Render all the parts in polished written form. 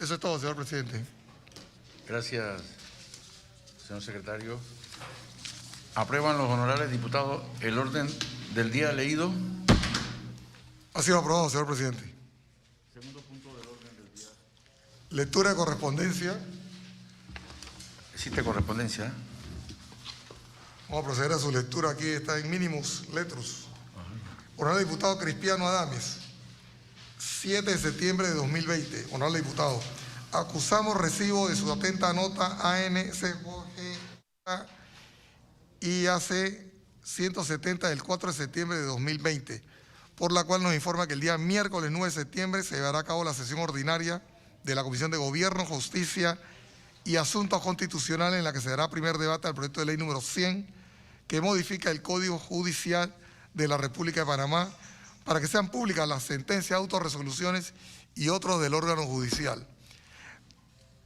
Eso es todo, señor presidente. Gracias, señor secretario. ¿Aprueban los honorables diputados el orden del día leído? Ha sido aprobado, señor presidente. Segundo punto del orden del día. Lectura de correspondencia. ¿Existe correspondencia? Vamos a proceder a su lectura. Aquí está en mínimos letros. Honorable diputado Cristiano Adames, 7 de septiembre de 2020. Honorable diputado, acusamos recibo de su atenta nota ANCOG IAC 170 del 4 de septiembre de 2020, por la cual nos informa que el día miércoles 9 de septiembre se llevará a cabo la sesión ordinaria de la Comisión de Gobierno, Justicia y Asuntos Constitucionales, en la que se dará primer debate al proyecto de ley número 100, que modifica el Código Judicial de la República de Panamá para que sean públicas las sentencias, autorresoluciones y otros del órgano judicial.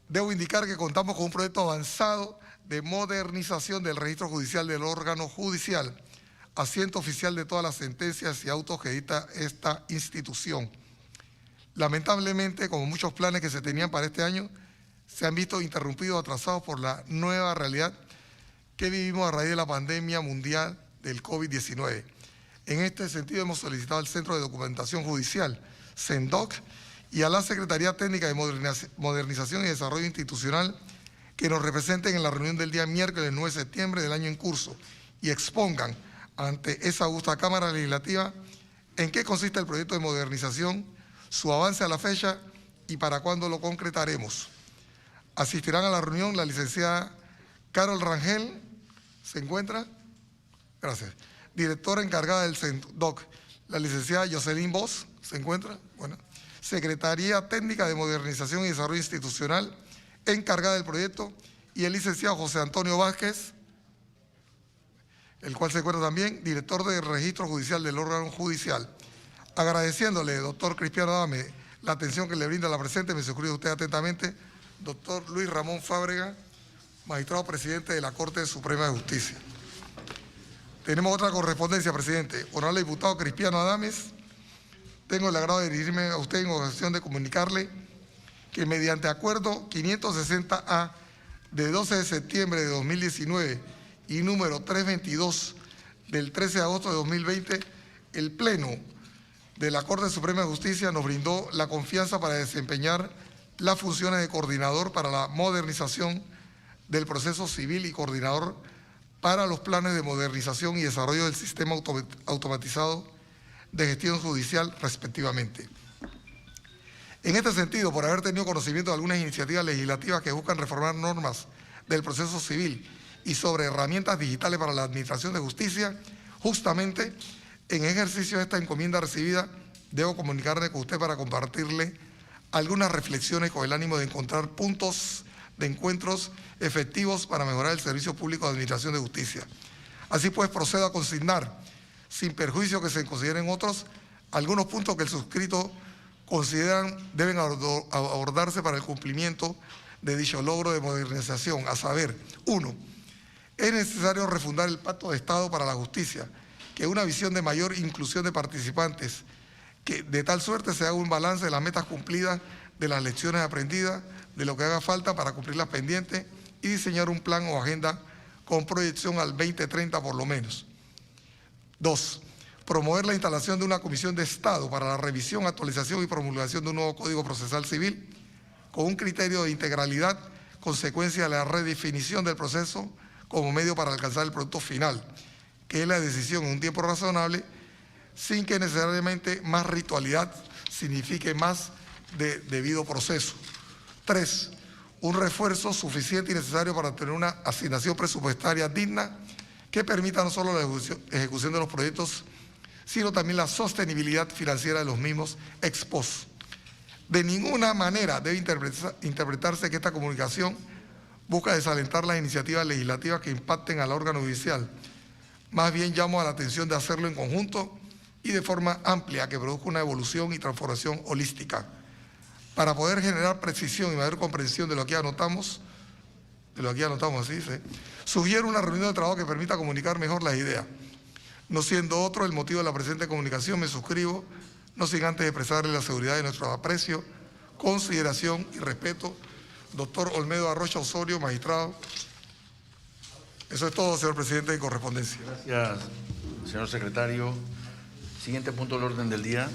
Debo indicar que contamos con un proyecto avanzado de modernización del registro judicial del órgano judicial, asiento oficial de todas las sentencias y autos que dicta esta institución. Lamentablemente, como muchos planes que se tenían para este año, se han visto interrumpidos o atrasados por la nueva realidad que vivimos a raíz de la pandemia mundial del COVID-19. En este sentido, hemos solicitado al Centro de Documentación Judicial, CENDOC, y a la Secretaría Técnica de Modernización y Desarrollo Institucional que nos representen en la reunión del día miércoles 9 de septiembre del año en curso y expongan ante esa augusta Cámara Legislativa en qué consiste el proyecto de modernización, su avance a la fecha y para cuándo lo concretaremos. Asistirán a la reunión la licenciada Carol Rangel, ¿se encuentra? Gracias. Directora encargada del CENDOC, la licenciada Jocelyn Bosch, ¿se encuentra? Bueno. Secretaría Técnica de Modernización y Desarrollo Institucional, encargada del proyecto, y el licenciado José Antonio Vázquez, el cual se encuentra también director de registro judicial del órgano judicial. Agradeciéndole, doctor Cristiano Adames, la atención que le brinda la presente, me suscribe usted atentamente, doctor Luis Ramón Fábrega, magistrado presidente de la Corte Suprema de Justicia. Tenemos otra correspondencia, presidente. Honorable diputado Cristiano Adames, tengo el agrado de dirigirme a usted en ocasión de comunicarle que mediante acuerdo 560A de 12 de septiembre de 2019 y número 322 del 13 de agosto de 2020, el Pleno de la Corte Suprema de Justicia nos brindó la confianza para desempeñar las funciones de coordinador para la modernización del proceso civil y coordinador para los planes de modernización y desarrollo del sistema automatizado de gestión judicial, respectivamente. En este sentido, por haber tenido conocimiento de algunas iniciativas legislativas que buscan reformar normas del proceso civil y sobre herramientas digitales para la administración de justicia, justamente en ejercicio de esta encomienda recibida, debo comunicarle con usted para compartirle algunas reflexiones con el ánimo de encontrar puntos de encuentros efectivos para mejorar el servicio público de administración de justicia. Así pues, procedo a consignar, sin perjuicio que se consideren otros, algunos puntos que el suscrito consideran deben abordarse para el cumplimiento de dicho logro de modernización, a saber, 1. Es necesario refundar el Pacto de Estado para la Justicia, que es una visión de mayor inclusión de participantes, que de tal suerte se haga un balance de las metas cumplidas, de las lecciones aprendidas, de lo que haga falta para cumplir las pendientes y diseñar un plan o agenda con proyección al 2030 por lo menos. 2. Promover la instalación de una comisión de Estado para la revisión, actualización y promulgación de un nuevo Código Procesal Civil con un criterio de integralidad, consecuencia de la redefinición del proceso como medio para alcanzar el producto final, que es la decisión en un tiempo razonable, sin que necesariamente más ritualidad signifique más de debido proceso. 3. Un refuerzo suficiente y necesario para tener una asignación presupuestaria digna que permita no solo la ejecución de los proyectos, sino también la sostenibilidad financiera de los mismos ex post. De ninguna manera debe interpretarse que esta comunicación busca desalentar las iniciativas legislativas que impacten al órgano judicial. Más bien llamo a la atención de hacerlo en conjunto y de forma amplia que produzca una evolución y transformación holística. Para poder generar precisión y mayor comprensión de lo que anotamos, así dice, sugiero una reunión de trabajo que permita comunicar mejor las ideas. No siendo otro el motivo de la presente comunicación, me suscribo, no sin antes expresarle la seguridad de nuestro aprecio, consideración y respeto. Doctor Olmedo Arrocha Osorio, magistrado. Eso es todo, señor presidente, de correspondencia. Gracias, señor secretario. Siguiente punto del orden del día.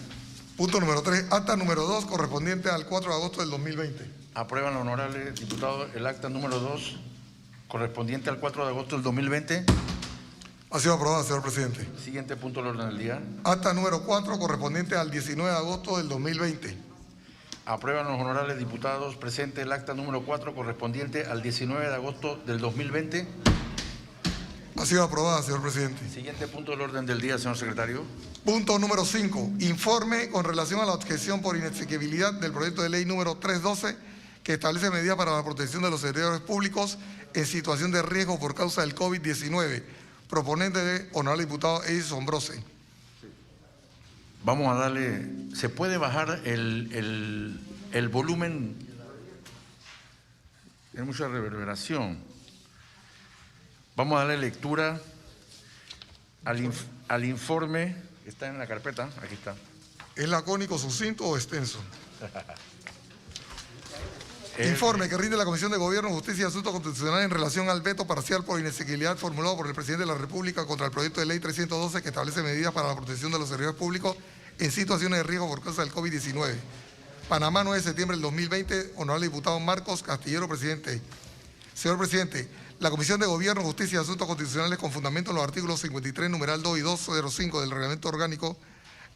Punto número 3, acta número 2, correspondiente al 4 de agosto del 2020. Aprueban los honorables diputados el acta número 2, correspondiente al 4 de agosto del 2020. Ha sido aprobada, señor presidente. Siguiente punto del orden del día. Acta número 4, correspondiente al 19 de agosto del 2020. Aprueban los honorables diputados presente el acta número 4, correspondiente al 19 de agosto del 2020. Ha sido aprobada, señor presidente. Siguiente punto del orden del día, señor secretario. Punto número 5, informe con relación a la objeción por inexequibilidad del proyecto de ley número 312, que establece medidas para la protección de los servidores públicos en situación de riesgo por causa del COVID-19. Proponente de honorable diputado Edison Brose. Vamos a darle, ¿se puede bajar el volumen? Tiene mucha reverberación. Vamos a darle lectura al informe, que está en la carpeta, aquí está. ¿Es lacónico, sucinto o extenso? Informe que rinde la Comisión de Gobierno, Justicia y Asuntos Constitucionales en relación al veto parcial por inexequibilidad formulado por el presidente de la República contra el proyecto de ley 312 que establece medidas para la protección de los servidores públicos en situaciones de riesgo por causa del COVID-19. Panamá, 9 de septiembre del 2020, honorable diputado Marcos Castillero, presidente. Señor presidente, la Comisión de Gobierno, Justicia y Asuntos Constitucionales, con fundamento en los artículos 53, numeral 2 y 205 del Reglamento Orgánico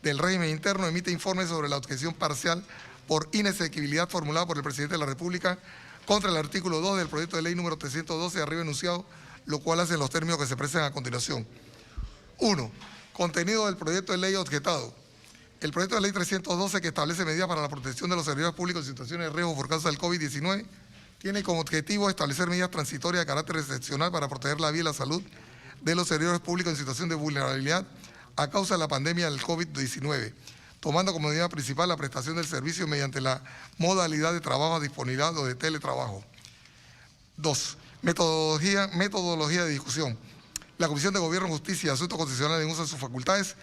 del Régimen Interno, emite informe sobre la objeción parcial por inexequibilidad formulada por el presidente de la República contra el artículo 2 del proyecto de ley número 312 arriba enunciado, lo cual hace en los términos que se presentan a continuación. 1. Contenido del proyecto de ley objetado. El proyecto de ley 312, que establece medidas para la protección de los servidores públicos en situaciones de riesgo por causa del COVID-19, tiene como objetivo establecer medidas transitorias de carácter excepcional para proteger la vida y la salud de los servidores públicos en situación de vulnerabilidad a causa de la pandemia del COVID-19, tomando como medida principal la prestación del servicio mediante la modalidad de trabajo a disponibilidad o de teletrabajo. 2. Metodología de discusión. La Comisión de Gobierno, Justicia y Asuntos Constitucionales, en uso de sus facultades,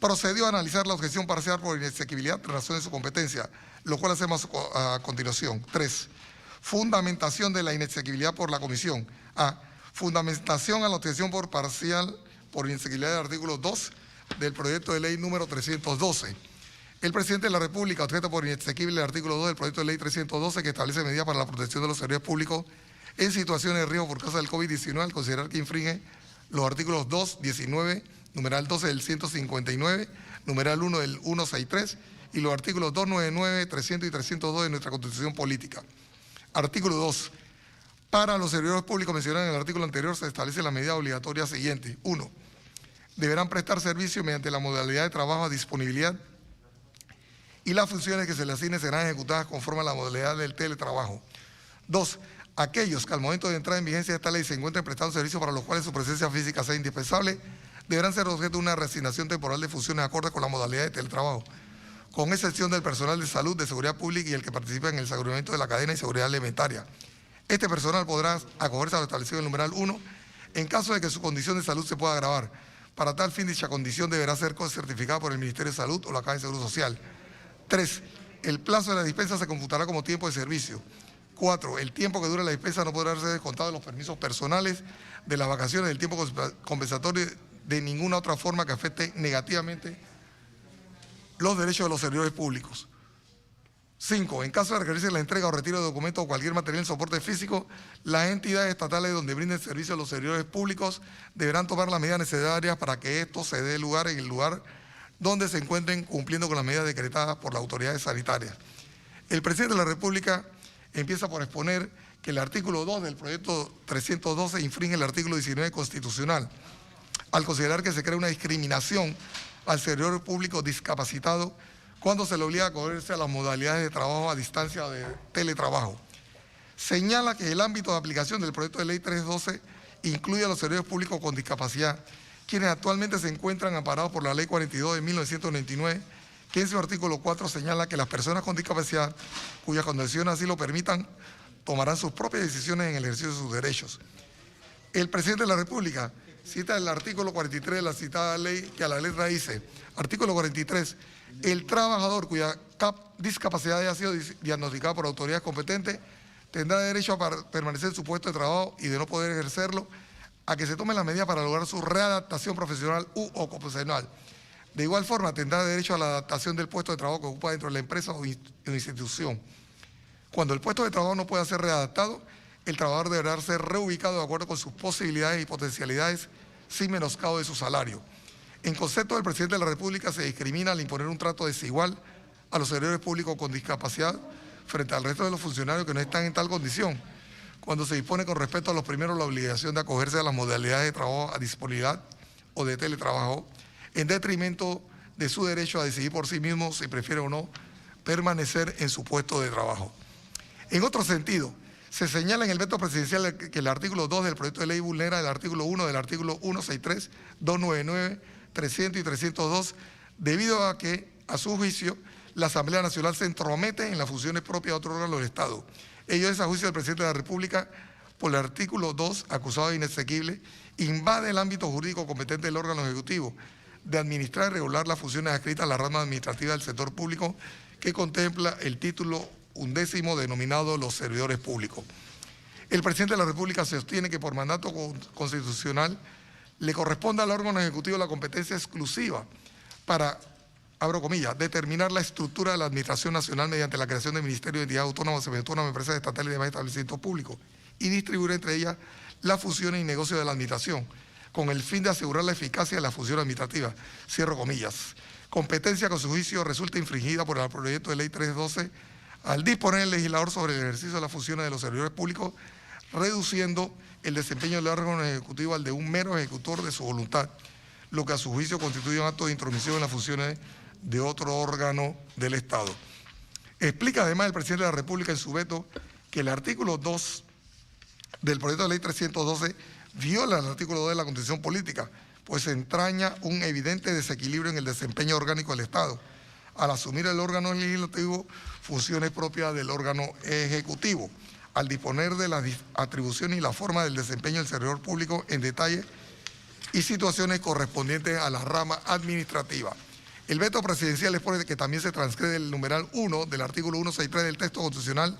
procedió a analizar la objeción parcial por inexequibilidad en razón de su competencia, lo cual hacemos a continuación. 3. Fundamentación de la inexequibilidad por la Comisión. A. Fundamentación a la objeción por parcial por inexequibilidad del artículo 2 del proyecto de ley número 312. El presidente de la República objeta por inexequible el artículo 2 del proyecto de ley 312 que establece medidas para la protección de los servidores públicos en situaciones de riesgo por causa del COVID-19 al considerar que infringe los artículos 2, 19, numeral 12 del 159, numeral 1 del 163 y los artículos 299, 300 y 302 de nuestra Constitución Política. Artículo 2. Para los servidores públicos mencionados en el artículo anterior se establece la medida obligatoria siguiente. 1. Deberán prestar servicio mediante la modalidad de trabajo a disponibilidad y las funciones que se les asignen serán ejecutadas conforme a la modalidad del teletrabajo. 2. Aquellos que al momento de entrar en vigencia de esta ley se encuentren prestando servicios para los cuales su presencia física sea indispensable, deberán ser objeto de una reasignación temporal de funciones acorde con la modalidad de teletrabajo, con excepción del personal de salud, de seguridad pública y el que participa en el aseguramiento de la cadena y seguridad alimentaria. Este personal podrá acogerse a lo establecido en el numeral 1 en caso de que su condición de salud se pueda agravar. Para tal fin, dicha condición deberá ser certificada por el Ministerio de Salud o la Caja de Seguro Social. 3. El plazo de la dispensa se computará como tiempo de servicio. 4. El tiempo que dure la dispensa no podrá ser descontado de los permisos personales, de las vacaciones, del tiempo compensatorio, de ninguna otra forma que afecte negativamente los derechos de los servidores públicos. 5. En caso de requerirse la entrega o retiro de documentos o cualquier material en soporte físico, las entidades estatales donde brinden servicio a los servidores públicos deberán tomar las medidas necesarias para que esto se dé lugar en el lugar donde se encuentren cumpliendo con las medidas decretadas por las autoridades sanitarias. El presidente de la República empieza por exponer que el artículo 2 del proyecto 312 infringe el artículo 19 constitucional, al considerar que se crea una discriminación al servidor público discapacitado cuando se le obliga a acogerse a las modalidades de trabajo a distancia o de teletrabajo. Señala que el ámbito de aplicación del proyecto de ley 312 incluye a los servidores públicos con discapacidad, quienes actualmente se encuentran amparados por la Ley 42 de 1999, que en su artículo 4 señala que las personas con discapacidad, cuyas condiciones así lo permitan, tomarán sus propias decisiones en el ejercicio de sus derechos. El presidente de la República cita el artículo 43 de la citada ley, que a la letra dice, artículo 43, el trabajador cuya discapacidad haya sido diagnosticada por autoridades competentes tendrá derecho a permanecer en su puesto de trabajo y de no poder ejercerlo, a que se tomen las medidas para lograr su readaptación profesional u ocupacional. De igual forma, tendrá derecho a la adaptación del puesto de trabajo que ocupa dentro de la empresa o institución. Cuando el puesto de trabajo no pueda ser readaptado, el trabajador deberá ser reubicado de acuerdo con sus posibilidades y potencialidades sin menoscabo de su salario. En concepto del presidente de la República, se discrimina al imponer un trato desigual a los servidores públicos con discapacidad frente al resto de los funcionarios que no están en tal condición, cuando se dispone con respecto a los primeros la obligación de acogerse a las modalidades de trabajo a disponibilidad o de teletrabajo, en detrimento de su derecho a decidir por sí mismo si prefiere o no permanecer en su puesto de trabajo. En otro sentido, se señala en el veto presidencial que el artículo 2 del proyecto de ley vulnera el artículo 1 del artículo 163, 299, 300 y 302, debido a que, a su juicio, la Asamblea Nacional se entromete en las funciones propias de otro órgano del Estado. Ello es a juicio del presidente de la República, por el artículo 2, acusado de inexequible, invade el ámbito jurídico competente del órgano ejecutivo de administrar y regular las funciones adscritas a la rama administrativa del sector público que contempla el título 11º denominado los servidores públicos. El presidente de la República sostiene que por mandato constitucional le corresponde al órgano ejecutivo la competencia exclusiva para, abro comillas, determinar la estructura de la Administración Nacional mediante la creación de ministerios, entidades autónomas, semiautónomas, empresas estatales y demás establecimientos públicos y distribuir entre ellas las funciones y negocios de la Administración con el fin de asegurar la eficacia de la función administrativa, cierro comillas. Competencia que a su juicio resulta infringida por el proyecto de ley 312 al disponer el legislador sobre el ejercicio de las funciones de los servidores públicos, reduciendo el desempeño del órgano ejecutivo al de un mero ejecutor de su voluntad, lo que a su juicio constituye un acto de intromisión en las funciones de otro órgano del Estado. Explica además el presidente de la República en su veto que el artículo 2 del proyecto de ley 312 viola el artículo 2 de la Constitución Política, pues entraña un evidente desequilibrio en el desempeño orgánico del Estado, al asumir el órgano legislativo funciones propias del órgano ejecutivo, al disponer de las atribuciones y la forma del desempeño del servidor público en detalle y situaciones correspondientes a la rama administrativa. El veto presidencial expone que también se transgrede el numeral 1 del artículo 163 del texto constitucional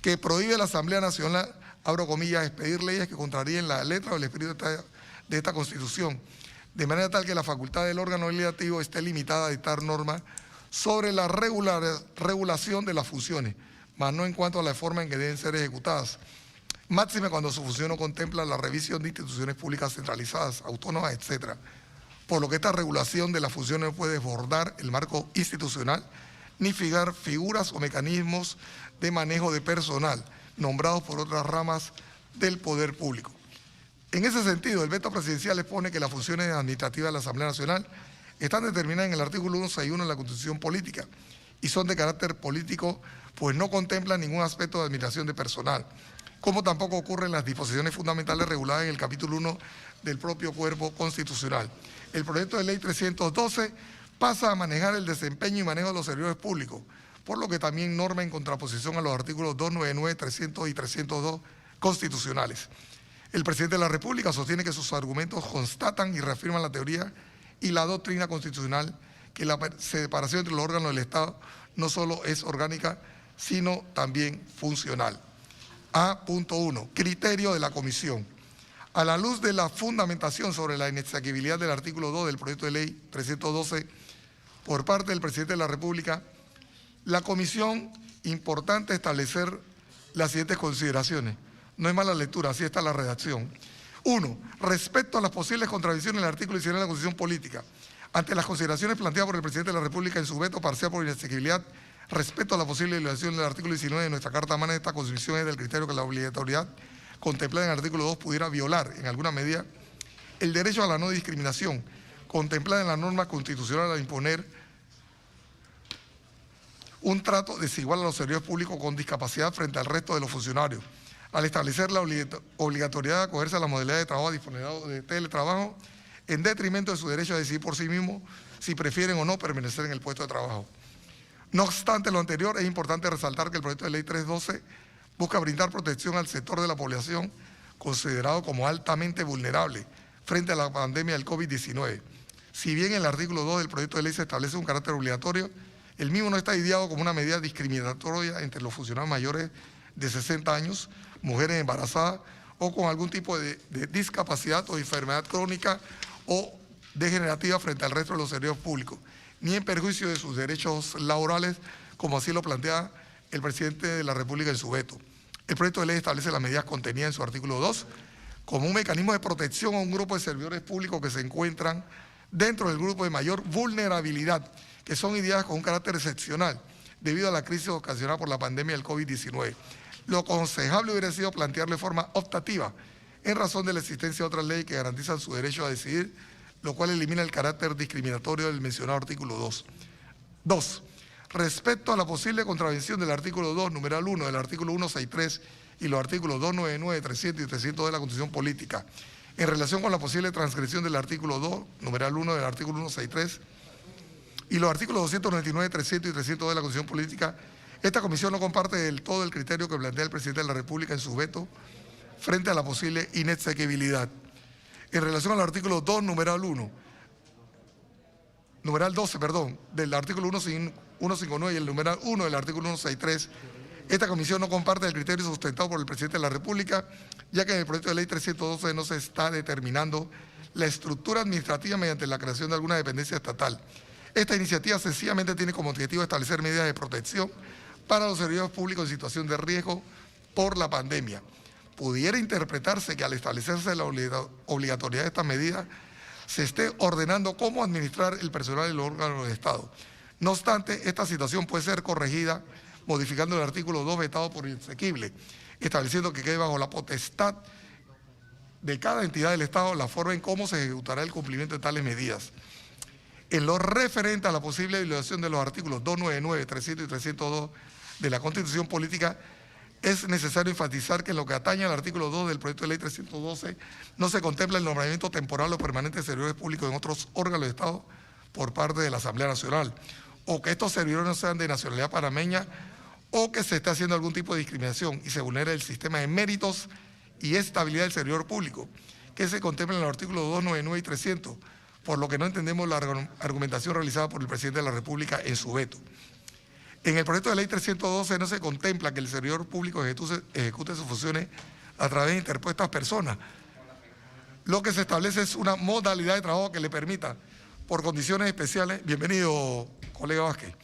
que prohíbe a la Asamblea Nacional, abro comillas, expedir leyes que contraríen la letra o el espíritu de esta Constitución, de manera tal que la facultad del órgano legislativo esté limitada a dictar normas sobre la regulación de las funciones, mas no en cuanto a la forma en que deben ser ejecutadas, máxime cuando su función no contempla la revisión de instituciones públicas centralizadas, autónomas, etc. Por lo que esta regulación de las funciones no puede desbordar el marco institucional ni fijar figuras o mecanismos de manejo de personal nombrados por otras ramas del poder público. En ese sentido, el veto presidencial expone que las funciones administrativas de la Asamblea Nacional están determinadas en el artículo 161 de la Constitución Política y son de carácter político, pues no contemplan ningún aspecto de administración de personal, como tampoco ocurre en las disposiciones fundamentales reguladas en el capítulo 1 del propio cuerpo constitucional. El proyecto de ley 312 pasa a manejar el desempeño y manejo de los servidores públicos, por lo que también norma en contraposición a los artículos 299, 300 y 302 constitucionales. El presidente de la República sostiene que sus argumentos constatan y reafirman la teoría y la doctrina constitucional que la separación entre los órganos del Estado no solo es orgánica, sino también funcional. A.1. Criterio de la Comisión. A la luz de la fundamentación sobre la inexequibilidad del artículo 2 del proyecto de ley 312 por parte del presidente de la República, la Comisión, importante establecer las siguientes consideraciones. No es mala lectura, así está la redacción. 1. Respecto a las posibles contradicciones del artículo 19 de la Constitución Política, ante las consideraciones planteadas por el presidente de la República en su veto parcial por inexequibilidad, respecto a la posible violación del artículo 19 de nuestra Carta Magna de esta Constitución es del criterio que la obligatoriedad contemplada en el artículo 2 pudiera violar, en alguna medida, el derecho a la no discriminación, contemplada en la norma constitucional al imponer un trato desigual a los servidores públicos con discapacidad frente al resto de los funcionarios, al establecer la obligatoriedad de acogerse a la modalidad de trabajo disponible de teletrabajo, en detrimento de su derecho a decidir por sí mismo si prefieren o no permanecer en el puesto de trabajo. No obstante lo anterior, es importante resaltar que el proyecto de ley 312 busca brindar protección al sector de la población considerado como altamente vulnerable, frente a la pandemia del COVID-19. Si bien el artículo 2 del proyecto de ley se establece un carácter obligatorio, el mismo no está ideado como una medida discriminatoria entre los funcionarios mayores de 60 años, mujeres embarazadas o con algún tipo de discapacidad o enfermedad crónica o degenerativa frente al resto de los servidores públicos, ni en perjuicio de sus derechos laborales, como así lo plantea el presidente de la República en su veto. El proyecto de ley establece las medidas contenidas en su artículo 2 como un mecanismo de protección a un grupo de servidores públicos que se encuentran dentro del grupo de mayor vulnerabilidad, que son ideadas con un carácter excepcional debido a la crisis ocasionada por la pandemia del COVID-19. Lo aconsejable hubiera sido plantearlo de forma optativa, en razón de la existencia de otras leyes que garantizan su derecho a decidir, lo cual elimina el carácter discriminatorio del mencionado artículo 2. 2. Respecto a la posible contravención del artículo 2, numeral 1, del artículo 163 y los artículos 299, 300 y 300 de la Constitución Política, en relación con la posible transgresión del artículo 2, numeral 1 del artículo 163 y los artículos 299, 300 y 300 de la Constitución Política, esta comisión no comparte del todo el criterio que plantea el presidente de la República en su veto frente a la posible inexequibilidad. En relación al artículo 2, numeral 12, del artículo 159 y el numeral 1 del artículo 163, esta comisión no comparte el criterio sustentado por el presidente de la República, ya que en el proyecto de ley 312 no se está determinando la estructura administrativa mediante la creación de alguna dependencia estatal. Esta iniciativa sencillamente tiene como objetivo establecer medidas de protección para los servidores públicos en situación de riesgo por la pandemia. Pudiera interpretarse que al establecerse la obligatoriedad de estas medidas, se esté ordenando cómo administrar el personal y los órganos del Estado. No obstante, esta situación puede ser corregida modificando el artículo 2 vetado por inexequible, estableciendo que quede bajo la potestad de cada entidad del Estado la forma en cómo se ejecutará el cumplimiento de tales medidas. En lo referente a la posible violación de los artículos 299, 300 y 302 de la Constitución Política, es necesario enfatizar que en lo que atañe al artículo 2 del proyecto de ley 312 no se contempla el nombramiento temporal o permanente de servidores públicos en otros órganos de Estado por parte de la Asamblea Nacional, o que estos servidores no sean de nacionalidad panameña, o que se esté haciendo algún tipo de discriminación y se vulnere el sistema de méritos y estabilidad del servidor público, que se contempla en los artículos 299 y 300, por lo que no entendemos la argumentación realizada por el presidente de la República en su veto. En el proyecto de ley 312 no se contempla que el servidor público ejecute sus funciones a través de interpuestas personas. Lo que se establece es una modalidad de trabajo que le permita, por condiciones especiales, bienvenido colega Vázquez,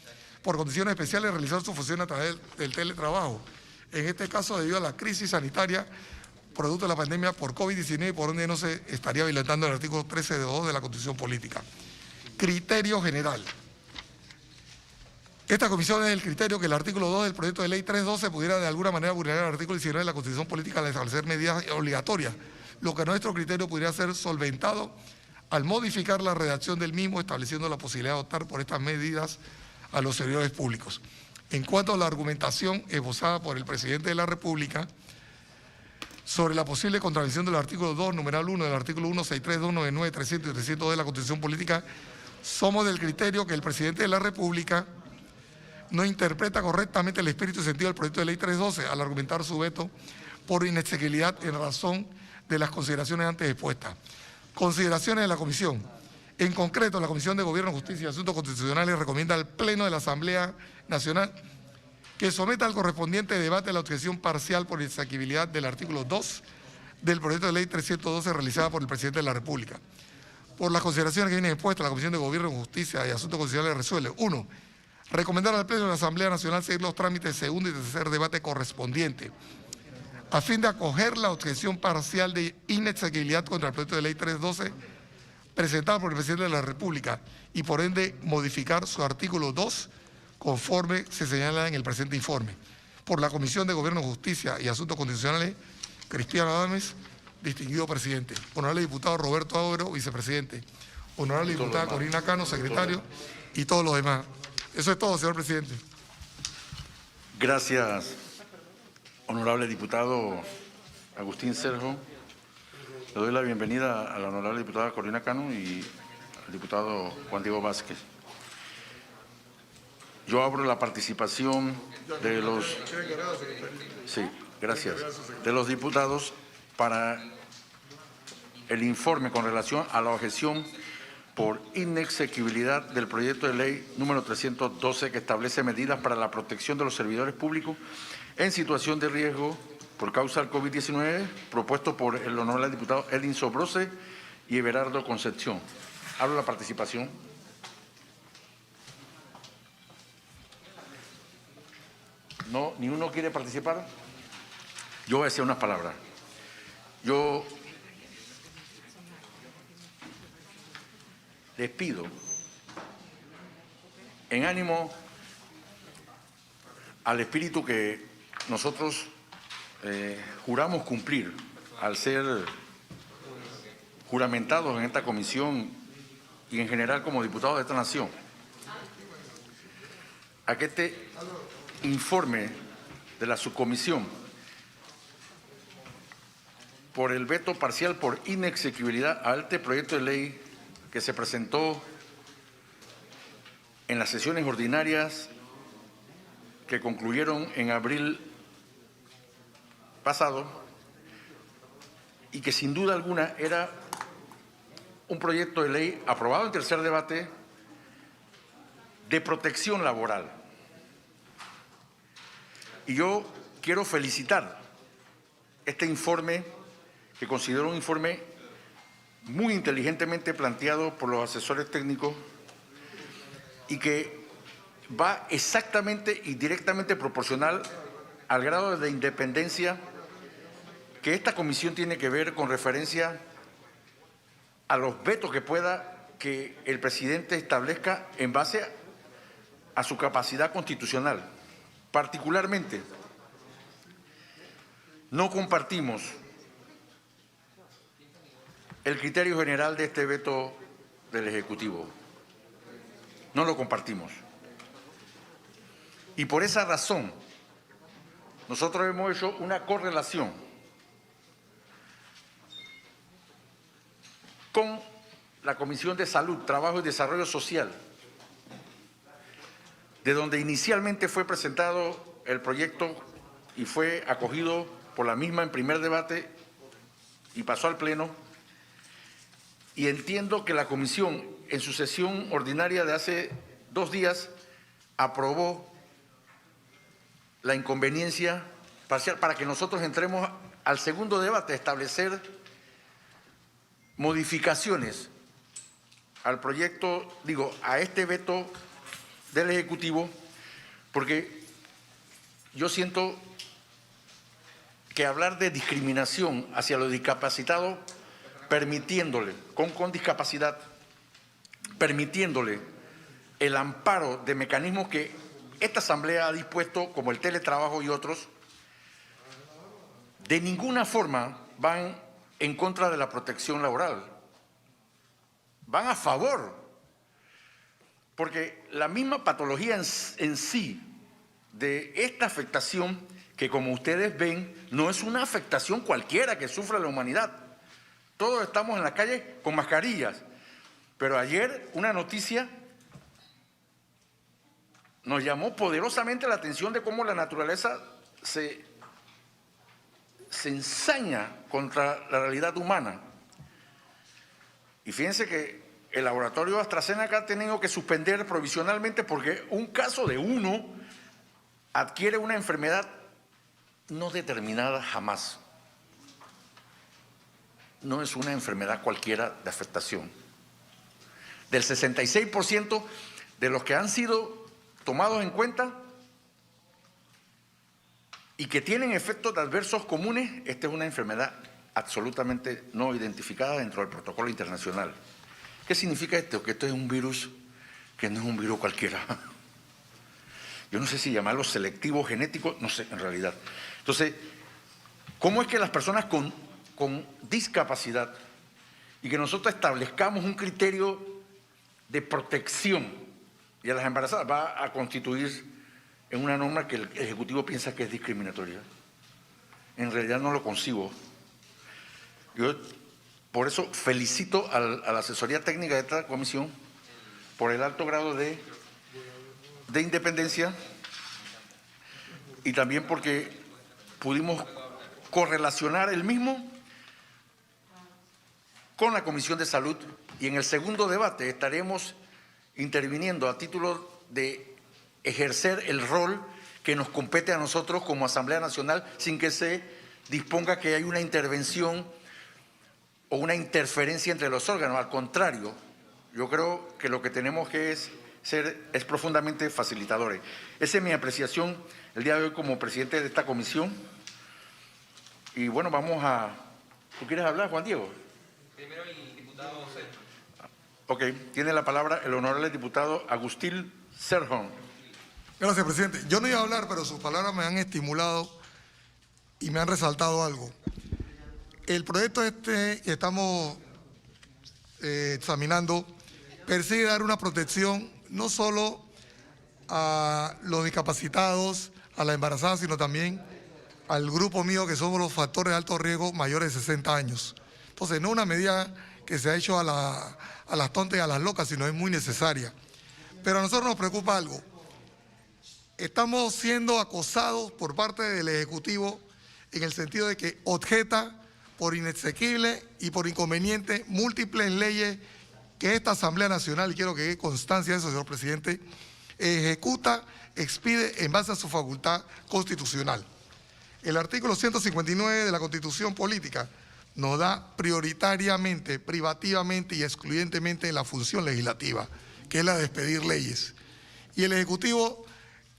por condiciones especiales realizar sus funciones a través del teletrabajo. En este caso, debido a la crisis sanitaria, producto de la pandemia por COVID-19, por donde no se estaría violentando el artículo 13.2 de la Constitución Política. Criterio general. Esta comisión es el criterio que el artículo 2 del proyecto de ley 312 pudiera de alguna manera vulnerar el artículo 19 de la Constitución Política al establecer medidas obligatorias, lo que a nuestro criterio podría ser solventado al modificar la redacción del mismo, estableciendo la posibilidad de optar por estas medidas a los servidores públicos. En cuanto a la argumentación esbozada por el presidente de la República sobre la posible contravención del artículo 2, numeral 1, del artículo 163, 299, 300 y 300 de la Constitución Política, somos del criterio que el presidente de la República no interpreta correctamente el espíritu y sentido del proyecto de ley 312 al argumentar su veto por inexequibilidad en razón de las consideraciones antes expuestas. Consideraciones de la Comisión. En concreto, la Comisión de Gobierno, Justicia y Asuntos Constitucionales recomienda al Pleno de la Asamblea Nacional que someta al correspondiente debate la objeción parcial por inexequibilidad del artículo 2 del proyecto de ley 312 realizada por el presidente de la República. Por las consideraciones que vienen expuestas, la Comisión de Gobierno, Justicia y Asuntos Constitucionales resuelve: 1. Recomendar al Pleno de la Asamblea Nacional seguir los trámites de segundo y tercer debate correspondiente, a fin de acoger la objeción parcial de inexequibilidad contra el proyecto de ley 312 presentado por el presidente de la República y por ende modificar su artículo 2 conforme se señala en el presente informe. Por la Comisión de Gobierno, Justicia y Asuntos Constitucionales, Cristiano Adames, distinguido presidente. Honorable diputado Roberto Auro, vicepresidente. Honorable diputada Corina Cano, secretario, y todos los demás. Eso es todo, señor presidente. Gracias, honorable diputado Agustín Sergio. Le doy la bienvenida a la honorable diputada Corina Cano y al diputado Juan Diego Vázquez. Yo abro la participación de los... Sí, gracias. De los diputados para el informe con relación a la objeción por inexequibilidad del proyecto de ley número 312 que establece medidas para la protección de los servidores públicos en situación de riesgo por causa del COVID-19, propuesto por el honorable diputado Edwin Sobrose y Everardo Concepción. Abro la participación. No, ¿ni uno quiere participar? Yo voy a decir unas palabras. Yo les pido, en ánimo al espíritu que nosotros juramos cumplir al ser juramentados en esta comisión y en general como diputados de esta nación, a que este informe de la subcomisión por el veto parcial por inexequibilidad a este proyecto de ley que se presentó en las sesiones ordinarias que concluyeron en abril pasado y que sin duda alguna era un proyecto de ley aprobado en tercer debate de protección laboral. Y yo quiero felicitar este informe, que considero un informe muy inteligentemente planteado por los asesores técnicos y que va exactamente y directamente proporcional al grado de independencia que esta comisión tiene que ver con referencia a los vetos que el presidente establezca en base a su capacidad constitucional. Particularmente, no compartimos el criterio general de este veto del Ejecutivo. No lo compartimos. Y por esa razón, nosotros hemos hecho una correlación con la Comisión de Salud, Trabajo y Desarrollo Social, de donde inicialmente fue presentado el proyecto y fue acogido por la misma en primer debate y pasó al Pleno. Y entiendo que la comisión, en su sesión ordinaria de hace 2 días, aprobó la inconveniencia parcial para que nosotros entremos al segundo debate, establecer modificaciones al proyecto, a este veto del Ejecutivo, porque yo siento que hablar de discriminación hacia los discapacitados, permitiéndole, con discapacidad, permitiéndole el amparo de mecanismos que esta Asamblea ha dispuesto, como el teletrabajo y otros, de ninguna forma van en contra de la protección laboral, van a favor. Porque la misma patología en sí de esta afectación, que como ustedes ven, no es una afectación cualquiera que sufra la humanidad. Todos estamos en la calle con mascarillas. Pero ayer una noticia nos llamó poderosamente la atención de cómo la naturaleza se ensaña contra la realidad humana. Y fíjense que el laboratorio AstraZeneca ha tenido que suspender provisionalmente porque un caso de uno adquiere una enfermedad no determinada jamás. No es una enfermedad cualquiera de afectación. Del 66% de los que han sido tomados en cuenta y que tienen efectos adversos comunes, esta es una enfermedad absolutamente no identificada dentro del protocolo internacional. ¿Qué significa esto? Que esto es un virus que no es un virus cualquiera. Yo no sé si llamarlo selectivo genético, no sé en realidad. Entonces, ¿cómo es que las personas con discapacidad y que nosotros establezcamos un criterio de protección y a las embarazadas va a constituir en una norma que el Ejecutivo piensa que es discriminatoria? En realidad no lo concibo. Yo por eso felicito a la asesoría técnica de esta comisión por el alto grado de independencia y también porque pudimos correlacionar el mismo con la Comisión de Salud, y en el segundo debate estaremos interviniendo a título de ejercer el rol que nos compete a nosotros como Asamblea Nacional, sin que se disponga que hay una intervención o una interferencia entre los órganos. Al contrario, yo creo que lo que tenemos que es profundamente facilitadores. Esa es mi apreciación el día de hoy como presidente de esta comisión. Y bueno, vamos a... ¿Tú quieres hablar, Juan Diego? Primero el diputado Sergio. Ok, tiene la palabra el honorable diputado Agustín Serjón. Gracias, presidente. Yo no iba a hablar, pero sus palabras me han estimulado y me han resaltado algo. El proyecto que estamos examinando persigue dar una protección no solo a los discapacitados, a las embarazadas, sino también al grupo mío que somos los factores de alto riesgo mayores de 60 años. Entonces, no una medida que se ha hecho a las tontas y a las locas, sino es muy necesaria. Pero a nosotros nos preocupa algo. Estamos siendo acosados por parte del Ejecutivo en el sentido de que objeta por inexequible y por inconveniente múltiples leyes que esta Asamblea Nacional, y quiero que quede constancia de eso, señor presidente, ejecuta, expide en base a su facultad constitucional. El artículo 159 de la Constitución Política nos da prioritariamente, privativamente y excluyentemente la función legislativa, que es la de expedir leyes. Y el Ejecutivo,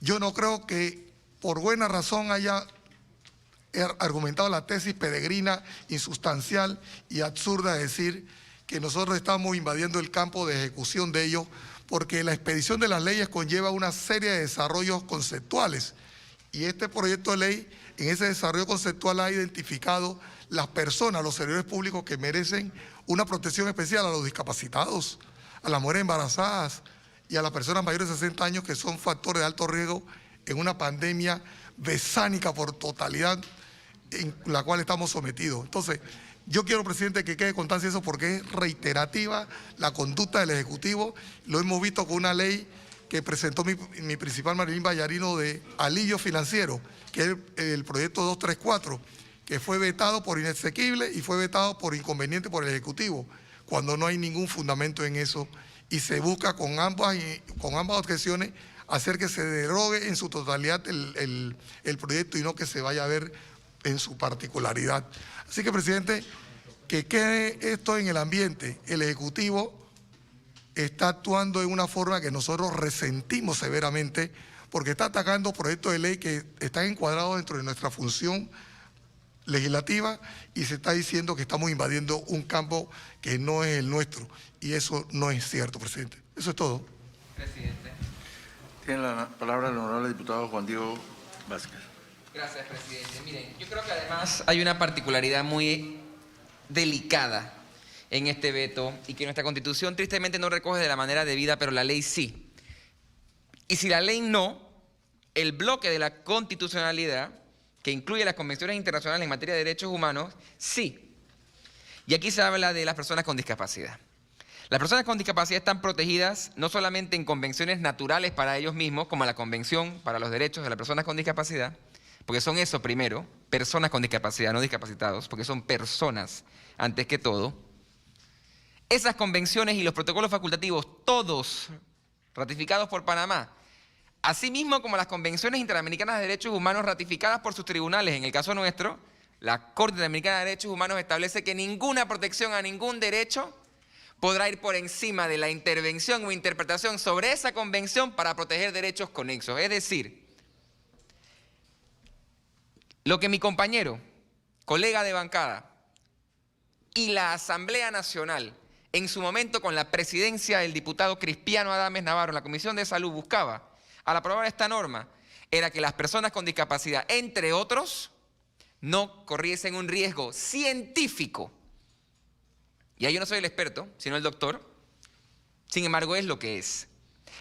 yo no creo que por buena razón haya argumentado la tesis peregrina, insustancial y absurda de decir que nosotros estamos invadiendo el campo de ejecución de ellos, porque la expedición de las leyes conlleva una serie de desarrollos conceptuales. Y este proyecto de ley, en ese desarrollo conceptual, ha identificado las personas, los servidores públicos que merecen una protección especial: a los discapacitados, a las mujeres embarazadas y a las personas mayores de 60 años, que son factores de alto riesgo en una pandemia besánica por totalidad en la cual estamos sometidos. Entonces, yo quiero, presidente, que quede constancia de eso, porque es reiterativa la conducta del Ejecutivo. Lo hemos visto con una ley que presentó mi principal, Marilyn Vallarino, de alivio financiero, que es el proyecto 234, que fue vetado por inexequible y fue vetado por inconveniente por el Ejecutivo, cuando no hay ningún fundamento en eso, y se busca con ambas objeciones hacer que se derogue en su totalidad el proyecto y no que se vaya a ver en su particularidad. Así que, presidente, que quede esto en el ambiente. El Ejecutivo está actuando en una forma que nosotros resentimos severamente, porque está atacando proyectos de ley que están encuadrados dentro de nuestra función legislativa, y se está diciendo que estamos invadiendo un campo que no es el nuestro, y eso no es cierto, presidente. Eso es todo. Presidente. Tiene la palabra el honorable diputado Juan Diego Vázquez. Gracias, presidente. Miren, yo creo que además hay una particularidad muy delicada en este veto, y que nuestra Constitución tristemente no recoge de la manera debida, pero la ley sí. Y si la ley no, el bloque de la constitucionalidad, que incluye las convenciones internacionales en materia de derechos humanos, sí. Y aquí se habla de las personas con discapacidad. Las personas con discapacidad están protegidas no solamente en convenciones naturales para ellos mismos, como la Convención para los Derechos de las Personas con Discapacidad, porque son eso primero, personas con discapacidad, no discapacitados, porque son personas antes que todo. Esas convenciones y los protocolos facultativos, todos ratificados por Panamá, así mismo como las convenciones interamericanas de derechos humanos ratificadas por sus tribunales. En el caso nuestro, la Corte Interamericana de Derechos Humanos establece que ninguna protección a ningún derecho podrá ir por encima de la intervención o interpretación sobre esa convención para proteger derechos conexos. Es decir, lo que mi compañero, colega de bancada, y la Asamblea Nacional, en su momento con la presidencia del diputado Cristiano Adames Navarro en la Comisión de Salud, buscaba al aprobar esta norma, era que las personas con discapacidad, entre otros, no corriesen un riesgo científico. Y ahí yo no soy el experto, sino el doctor. Sin embargo, es lo que es.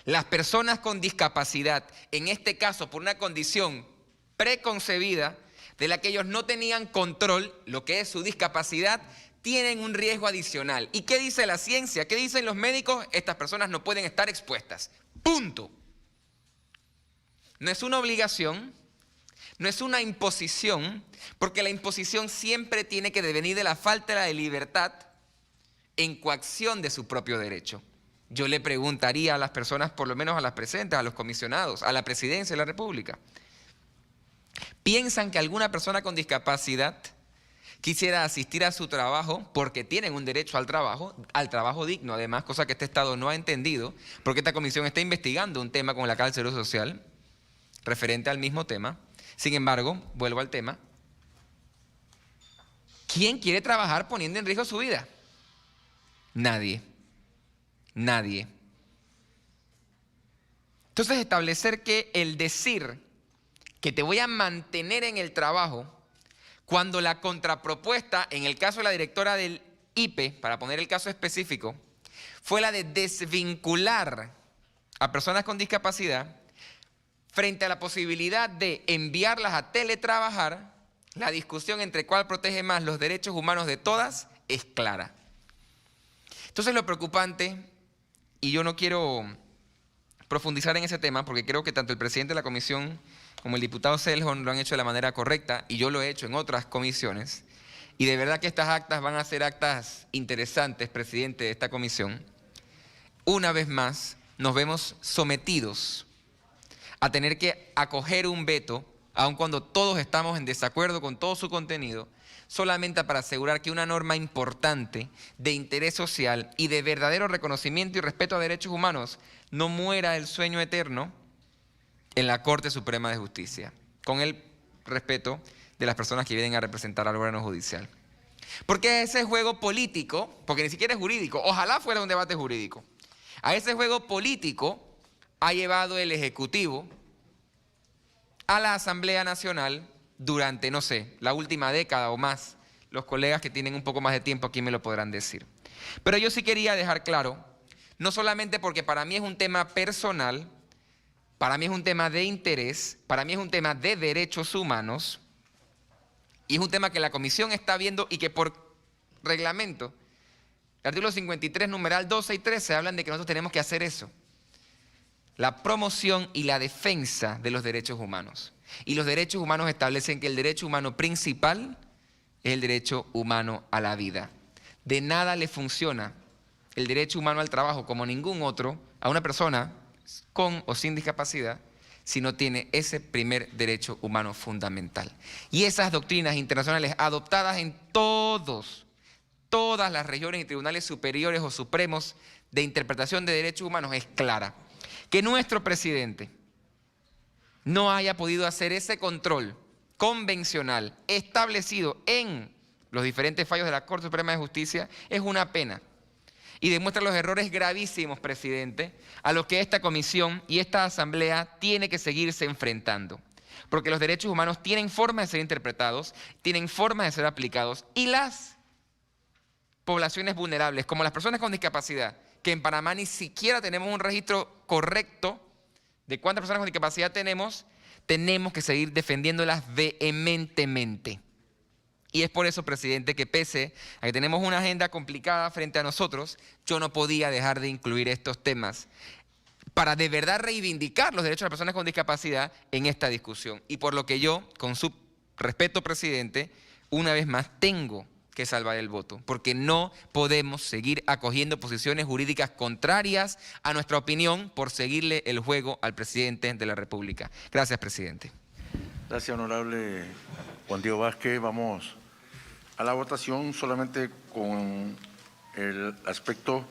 Las personas con discapacidad, en este caso por una condición preconcebida de la que ellos no tenían control, lo que es su discapacidad, tienen un riesgo adicional. ¿Y qué dice la ciencia? ¿Qué dicen los médicos? Estas personas no pueden estar expuestas. Punto. No es una obligación, no es una imposición, porque la imposición siempre tiene que devenir de la falta de libertad en coacción de su propio derecho. Yo le preguntaría a las personas, por lo menos a las presentes, a los comisionados, a la presidencia de la República, ¿piensan que alguna persona con discapacidad quisiera asistir a su trabajo porque tienen un derecho al trabajo digno, además, cosa que este Estado no ha entendido, porque esta comisión está investigando un tema con la Caja del Seguro Social, referente al mismo tema? Sin embargo, vuelvo al tema, ¿quién quiere trabajar poniendo en riesgo su vida? Nadie. Nadie. Entonces, establecer que el decir que te voy a mantener en el trabajo, cuando la contrapropuesta, en el caso de la directora del IPE, para poner el caso específico, fue la de desvincular a personas con discapacidad frente a la posibilidad de enviarlas a teletrabajar, la discusión entre cuál protege más los derechos humanos de todas es clara. Entonces, lo preocupante, y yo no quiero profundizar en ese tema porque creo que tanto el presidente de la comisión como el diputado Seljon lo han hecho de la manera correcta y yo lo he hecho en otras comisiones, y de verdad que estas actas van a ser actas interesantes, presidente de esta comisión. Una vez más nos vemos sometidos a tener que acoger un veto, aun cuando todos estamos en desacuerdo con todo su contenido, solamente para asegurar que una norma importante de interés social y de verdadero reconocimiento y respeto a derechos humanos no muera el sueño eterno en la Corte Suprema de Justicia, con el respeto de las personas que vienen a representar al órgano judicial. Porque ese juego político, porque ni siquiera es jurídico, ojalá fuera un debate jurídico, a ese juego político ha llevado el Ejecutivo a la Asamblea Nacional durante, no sé, la última década o más. Los colegas que tienen un poco más de tiempo aquí me lo podrán decir. Pero yo sí quería dejar claro, no solamente porque para mí es un tema personal, para mí es un tema de interés, para mí es un tema de derechos humanos, y es un tema que la comisión está viendo y que por reglamento, el artículo 53, numeral 12 y 13, hablan de que nosotros tenemos que hacer eso. La promoción y la defensa de los derechos humanos. Y los derechos humanos establecen que el derecho humano principal es el derecho humano a la vida. De nada le funciona el derecho humano al trabajo como ningún otro a una persona con o sin discapacidad si no tiene ese primer derecho humano fundamental. Y esas doctrinas internacionales adoptadas en todas las regiones y tribunales superiores o supremos de interpretación de derechos humanos es clara. Que nuestro presidente no haya podido hacer ese control convencional establecido en los diferentes fallos de la Corte Suprema de Justicia es una pena y demuestra los errores gravísimos, presidente, a los que esta comisión y esta asamblea tiene que seguirse enfrentando. Porque los derechos humanos tienen forma de ser interpretados, tienen forma de ser aplicados, y las poblaciones vulnerables, como las personas con discapacidad, que en Panamá ni siquiera tenemos un registro correcto de cuántas personas con discapacidad tenemos que seguir defendiéndolas vehementemente. Y es por eso, presidente, que pese a que tenemos una agenda complicada frente a nosotros, yo no podía dejar de incluir estos temas para de verdad reivindicar los derechos de las personas con discapacidad en esta discusión. Y por lo que yo, con su respeto, presidente, una vez más tengo que salvar el voto, porque no podemos seguir acogiendo posiciones jurídicas contrarias a nuestra opinión por seguirle el juego al presidente de la República. Gracias, presidente. Gracias, honorable Juan Diego Vázquez. Vamos a la votación solamente con el aspecto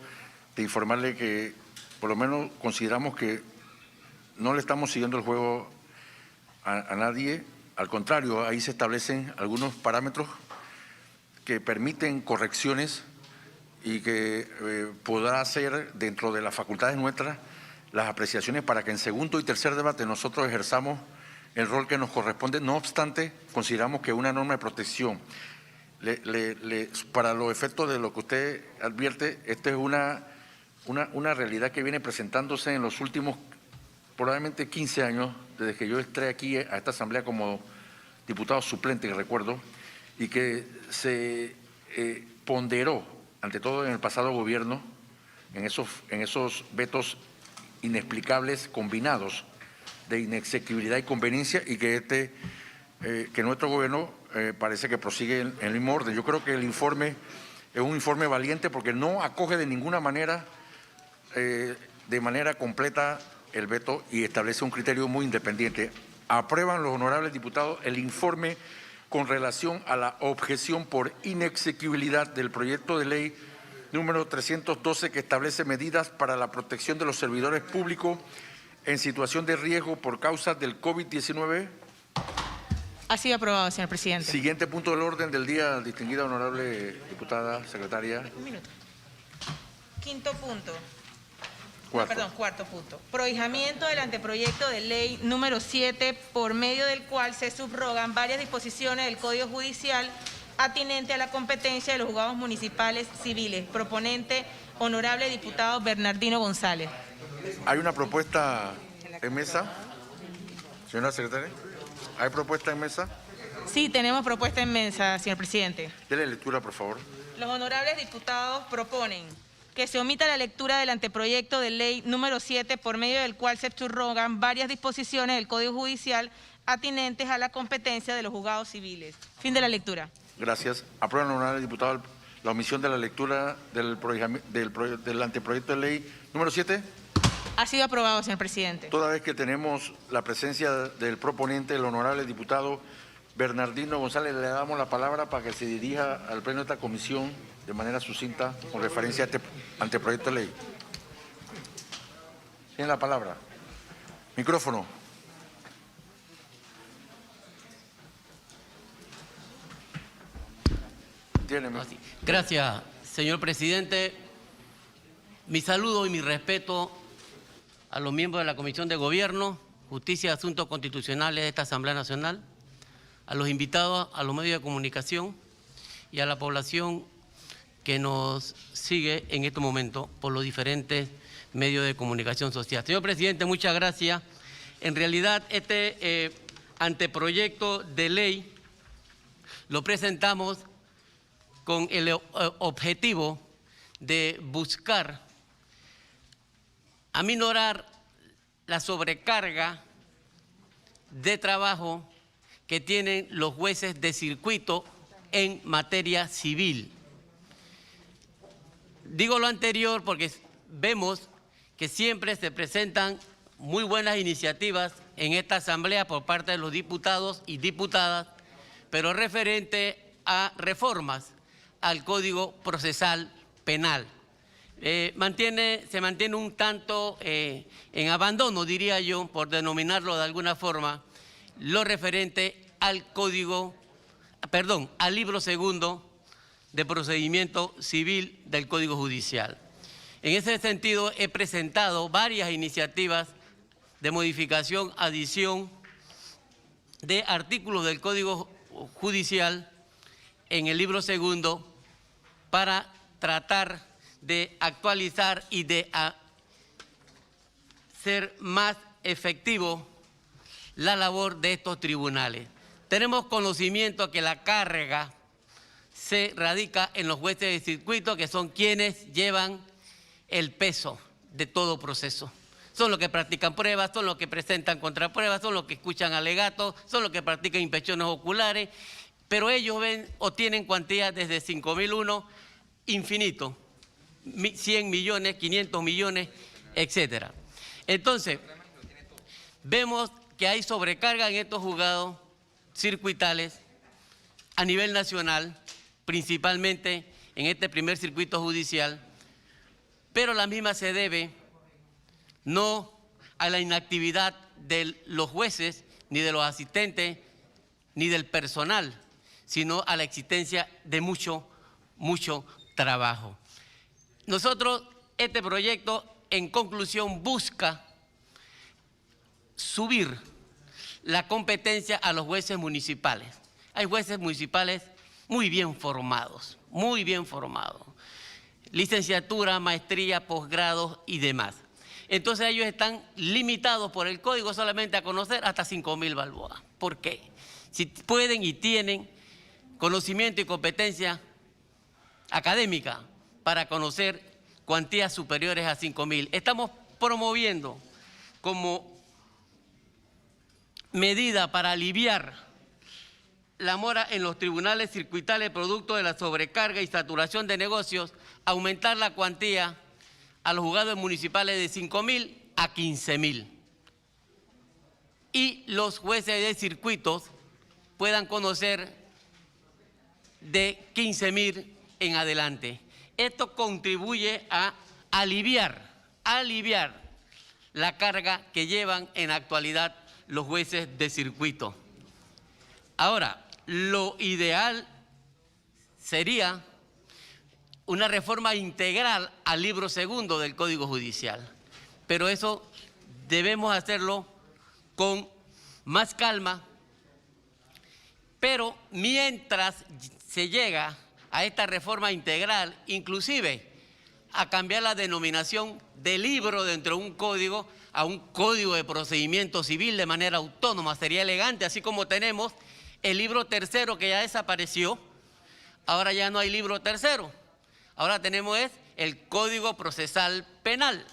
de informarle que por lo menos consideramos que no le estamos siguiendo el juego a nadie. Al contrario, ahí se establecen algunos parámetros que permiten correcciones y que podrá hacer dentro de las facultades nuestras las apreciaciones para que en segundo y tercer debate nosotros ejerzamos el rol que nos corresponde. No obstante, consideramos que una norma de protección, para los efectos de lo que usted advierte, esta es una realidad que viene presentándose en los últimos probablemente 15 años, desde que yo entré aquí a esta asamblea como diputado suplente, recuerdo, y que se ponderó, ante todo en el pasado gobierno, en esos vetos inexplicables combinados de inexequibilidad y conveniencia, y que nuestro gobierno parece que prosigue en el mismo orden. Yo creo que el informe Es un informe valiente porque no acoge de ninguna manera, de manera completa el veto y establece un criterio muy independiente. Aprueban los honorables diputados el informe con relación a la objeción por inexequibilidad del proyecto de ley número 312 que establece medidas para la protección de los servidores públicos en situación de riesgo por causa del COVID-19. Ha sido aprobado, señor presidente. Siguiente punto del orden del día, distinguida honorable diputada secretaria. Un minuto. Quinto punto. Cuarto. Perdón, cuarto punto. Prohijamiento del anteproyecto de ley número 7, por medio del cual se subrogan varias disposiciones del Código Judicial atinente a la competencia de los juzgados municipales civiles. Proponente, honorable diputado Bernardino González. ¿Hay una propuesta en mesa? Señora secretaria, ¿hay propuesta en mesa? Sí, tenemos propuesta en mesa, señor presidente. Dele lectura, por favor. Los honorables diputados proponen que se omita la lectura del anteproyecto de ley número 7, por medio del cual se subrogan varias disposiciones del Código Judicial atinentes a la competencia de los juzgados civiles. Fin de la lectura. Gracias. ¿Aprueban, honorable diputado, la omisión de la lectura del anteproyecto de ley número 7? Ha sido aprobado, señor presidente. Toda vez que tenemos la presencia del proponente, el honorable diputado Bernardino González, le damos la palabra para que se dirija al pleno de esta comisión de manera sucinta con referencia a este anteproyecto de ley. Tiene la palabra. Micrófono. Gracias, señor presidente. Mi saludo y mi respeto a los miembros de la Comisión de Gobierno, Justicia y Asuntos Constitucionales de esta Asamblea Nacional, a los invitados, a los medios de comunicación y a la población que nos sigue en este momento por los diferentes medios de comunicación social. Señor presidente, muchas gracias. En realidad, este anteproyecto de ley lo presentamos con el objetivo de buscar aminorar la sobrecarga de trabajo que tienen los jueces de circuito en materia civil. Digo lo anterior porque vemos que siempre se presentan muy buenas iniciativas en esta asamblea por parte de los diputados y diputadas, pero referente a reformas al Código Procesal Penal. Se mantiene un tanto en abandono, diría yo, por denominarlo de alguna forma, lo referente al al libro segundo de procedimiento civil del Código Judicial. En ese sentido, he presentado varias iniciativas de modificación, adición de artículos del Código Judicial en el libro segundo para tratar de actualizar y de hacer más efectivo la labor de estos tribunales. Tenemos conocimiento que la carga se radica en los jueces de circuito, que son quienes llevan el peso de todo proceso. Son los que practican pruebas, son los que presentan contrapruebas, son los que escuchan alegatos, son los que practican inspecciones oculares, pero ellos ven o tienen cuantías desde 5.001, infinito, 100 millones, 500 millones, etcétera. Entonces, vemos que hay sobrecarga en estos juzgados circuitales a nivel nacional, principalmente en este primer circuito judicial, pero la misma se debe no a la inactividad de los jueces, ni de los asistentes, ni del personal, sino a la existencia de mucho trabajo. Nosotros, este proyecto, en conclusión, busca subir la competencia a los jueces municipales. Hay jueces municipales muy bien formados, licenciatura, maestría, posgrados y demás. Entonces ellos están limitados por el código solamente a conocer hasta 5.000 balboas. ¿Por qué? Si pueden y tienen conocimiento y competencia académica para conocer cuantías superiores a 5.000. Estamos promoviendo como medida para aliviar la mora en los tribunales circuitales producto de la sobrecarga y saturación de negocios, aumentar la cuantía a los juzgados municipales de 5.000 a 15.000. Y los jueces de circuitos puedan conocer de 15.000 en adelante. Esto contribuye a aliviar la carga que llevan en la actualidad los jueces de circuito. Ahora, lo ideal sería una reforma integral al libro segundo del Código Judicial, pero eso debemos hacerlo con más calma. Pero mientras se llega a esta reforma integral, inclusive a cambiar la denominación de libro dentro de un código a un código de procedimiento civil de manera autónoma, sería elegante, así como tenemos el libro tercero que ya desapareció. Ahora ya no hay libro tercero, ahora tenemos el Código Procesal Penal.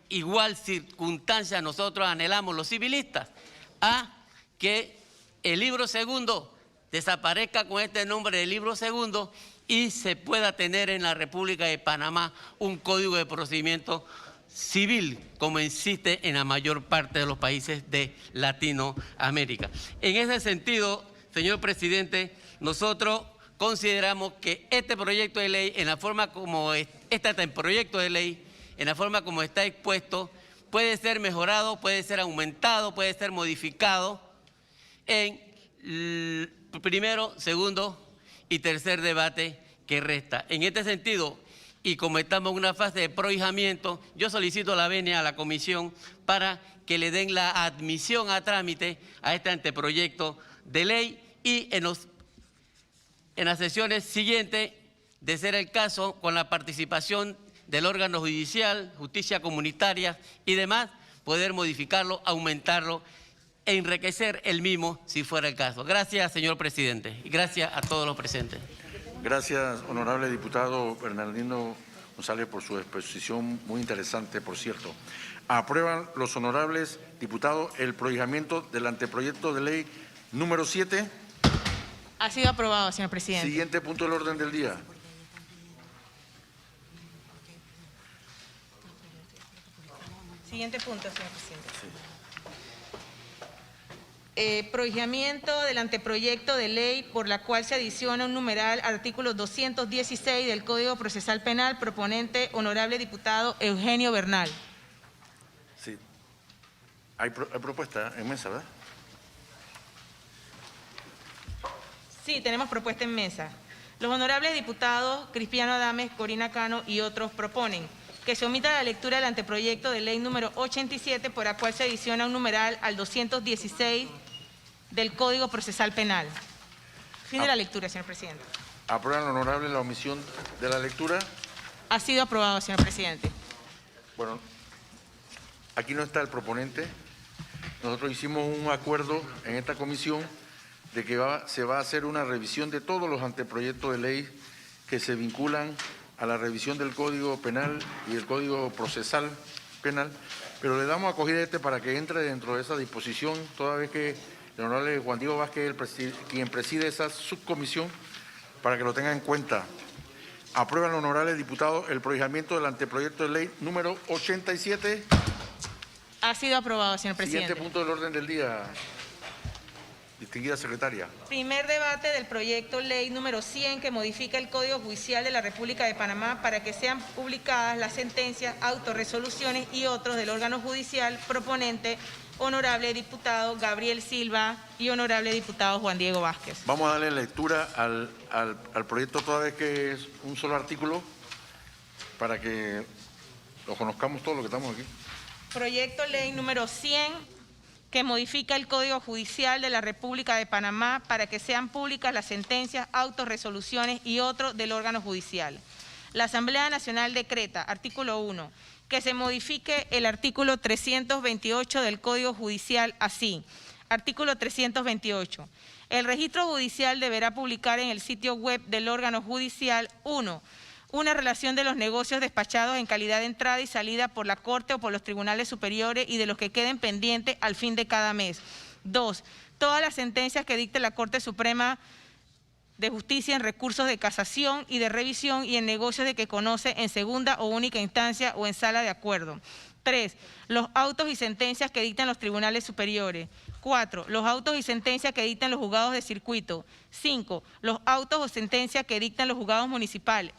Igual circunstancia nosotros anhelamos los civilistas a que el libro segundo desaparezca con este nombre de libro segundo y se pueda tener en la República de Panamá un código de procedimiento civil como existe en la mayor parte de los países de Latinoamérica. En ese sentido, señor presidente, nosotros consideramos que este proyecto de ley, en la forma como en la forma como está expuesto, puede ser mejorado, puede ser aumentado, puede ser modificado en el primero, segundo y tercer debate que resta. En este sentido, y como estamos en una fase de prohijamiento, yo solicito la venia a la comisión para que le den la admisión a trámite a este anteproyecto de ley y en las sesiones siguientes, de ser el caso, con la participación del órgano judicial, justicia comunitaria y demás, poder modificarlo, aumentarlo e enriquecer el mismo si fuera el caso. Gracias, señor presidente, y gracias a todos los presentes. Gracias, honorable diputado Bernardino González, por su exposición muy interesante, por cierto. Aprueban los honorables diputados el prohijamiento del anteproyecto de ley número 7. Ha sido aprobado, señor presidente. Siguiente punto del orden del día. Siguiente punto, señor presidente. Prohijamiento del anteproyecto de ley por la cual se adiciona un numeral al artículo 216 del Código Procesal Penal, proponente honorable diputado Eugenio Bernal. Sí. Hay propuesta en mesa, ¿verdad? Sí, tenemos propuesta en mesa. Los honorables diputados Cristiano Adames, Corina Cano y otros proponen que se omita la lectura del anteproyecto de ley número 87 por la cual se adiciona un numeral al 216 del Código Procesal Penal. Fin de la lectura, señor presidente. ¿Aprueban lo honorable la omisión de la lectura? Ha sido aprobado, señor presidente. Bueno, aquí no está el proponente. Nosotros hicimos un acuerdo en esta comisión de que se va a hacer una revisión de todos los anteproyectos de ley que se vinculan a la revisión del Código Penal y el Código Procesal Penal, pero le damos acogida a este para que entre dentro de esa disposición, toda vez que el honorable Juan Diego Vázquez es quien preside esa subcomisión, para que lo tenga en cuenta. Aprueban los honorables diputados el prohijamiento del anteproyecto de ley número 87. Ha sido aprobado, señor presidente. Siguiente punto del orden del día. Distinguida secretaria. Primer debate del proyecto ley número 100 que modifica el Código Judicial de la República de Panamá para que sean publicadas las sentencias, autorresoluciones y otros del órgano judicial, proponente honorable diputado Gabriel Silva y honorable diputado Juan Diego Vázquez. Vamos a darle lectura al proyecto toda vez que es un solo artículo para que lo conozcamos todos los que estamos aquí. Proyecto ley número 100 que modifica el Código Judicial de la República de Panamá para que sean públicas las sentencias, autorresoluciones y otros del órgano judicial. La Asamblea Nacional decreta, artículo 1, que se modifique el artículo 328 del Código Judicial así. Artículo 328. El registro judicial deberá publicar en el sitio web del órgano judicial 1. Una relación de los negocios despachados en calidad de entrada y salida por la Corte o por los tribunales superiores y de los que queden pendientes al fin de cada mes. 2. todas las sentencias que dicte la Corte Suprema de Justicia en recursos de casación y de revisión y en negocios de que conoce en segunda o única instancia o en sala de acuerdo. 3. Los autos y sentencias que dictan los tribunales superiores. 4. Los autos y sentencias que dictan los juzgados de circuito. 5. Los autos o sentencias que dictan los juzgados municipales.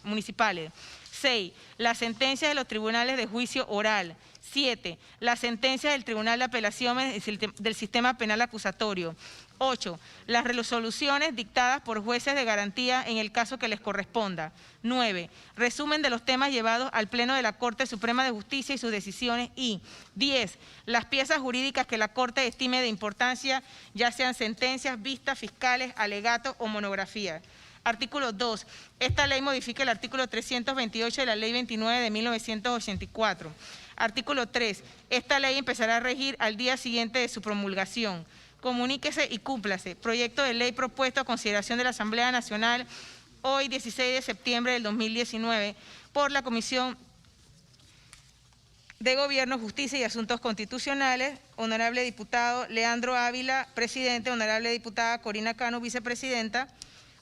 6. Las sentencias de los tribunales de juicio oral. 7. Las sentencias del Tribunal de Apelaciones del Sistema Penal Acusatorio. 8. Las resoluciones dictadas por jueces de garantía en el caso que les corresponda. 9. Resumen de los temas llevados al Pleno de la Corte Suprema de Justicia y sus decisiones. Y 10. Las piezas jurídicas que la Corte estime de importancia, ya sean sentencias, vistas, fiscales, alegatos o monografías. Artículo 2. Esta ley modifica el artículo 328 de la Ley 29 de 1984. Artículo 3. Esta ley empezará a regir al día siguiente de su promulgación. Comuníquese y cúmplase. Proyecto de ley propuesto a consideración de la Asamblea Nacional hoy 16 de septiembre del 2019 por la Comisión de Gobierno, Justicia y Asuntos Constitucionales. Honorable diputado Leandro Ávila, presidente. Honorable diputada Corina Cano, vicepresidenta.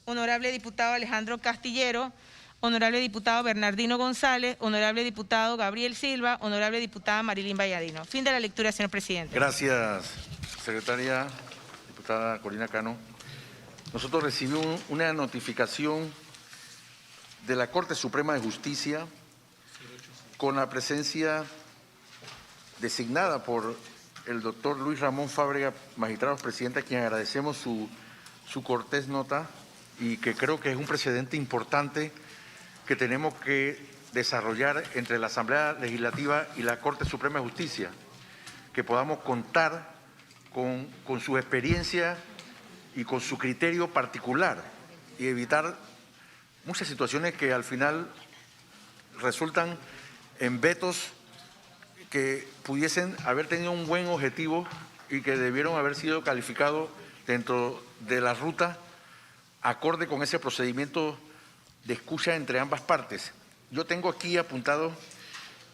Honorable diputado Alejandro Castillero. Honorable diputado Bernardino González, honorable diputado Gabriel Silva, honorable diputada Marilyn Valladino. Fin de la lectura, señor presidente. Gracias, secretaria, diputada Corina Cano. Nosotros recibimos una notificación de la Corte Suprema de Justicia con la presencia designada por el doctor Luis Ramón Fábrega, magistrado presidente, a quien agradecemos su cortés nota y que creo que es un precedente importante que tenemos que desarrollar entre la Asamblea Legislativa y la Corte Suprema de Justicia, que podamos contar con su experiencia y con su criterio particular y evitar muchas situaciones que al final resultan en vetos que pudiesen haber tenido un buen objetivo y que debieron haber sido calificados dentro de la ruta acorde con ese procedimiento de escucha entre ambas partes. Yo tengo aquí apuntado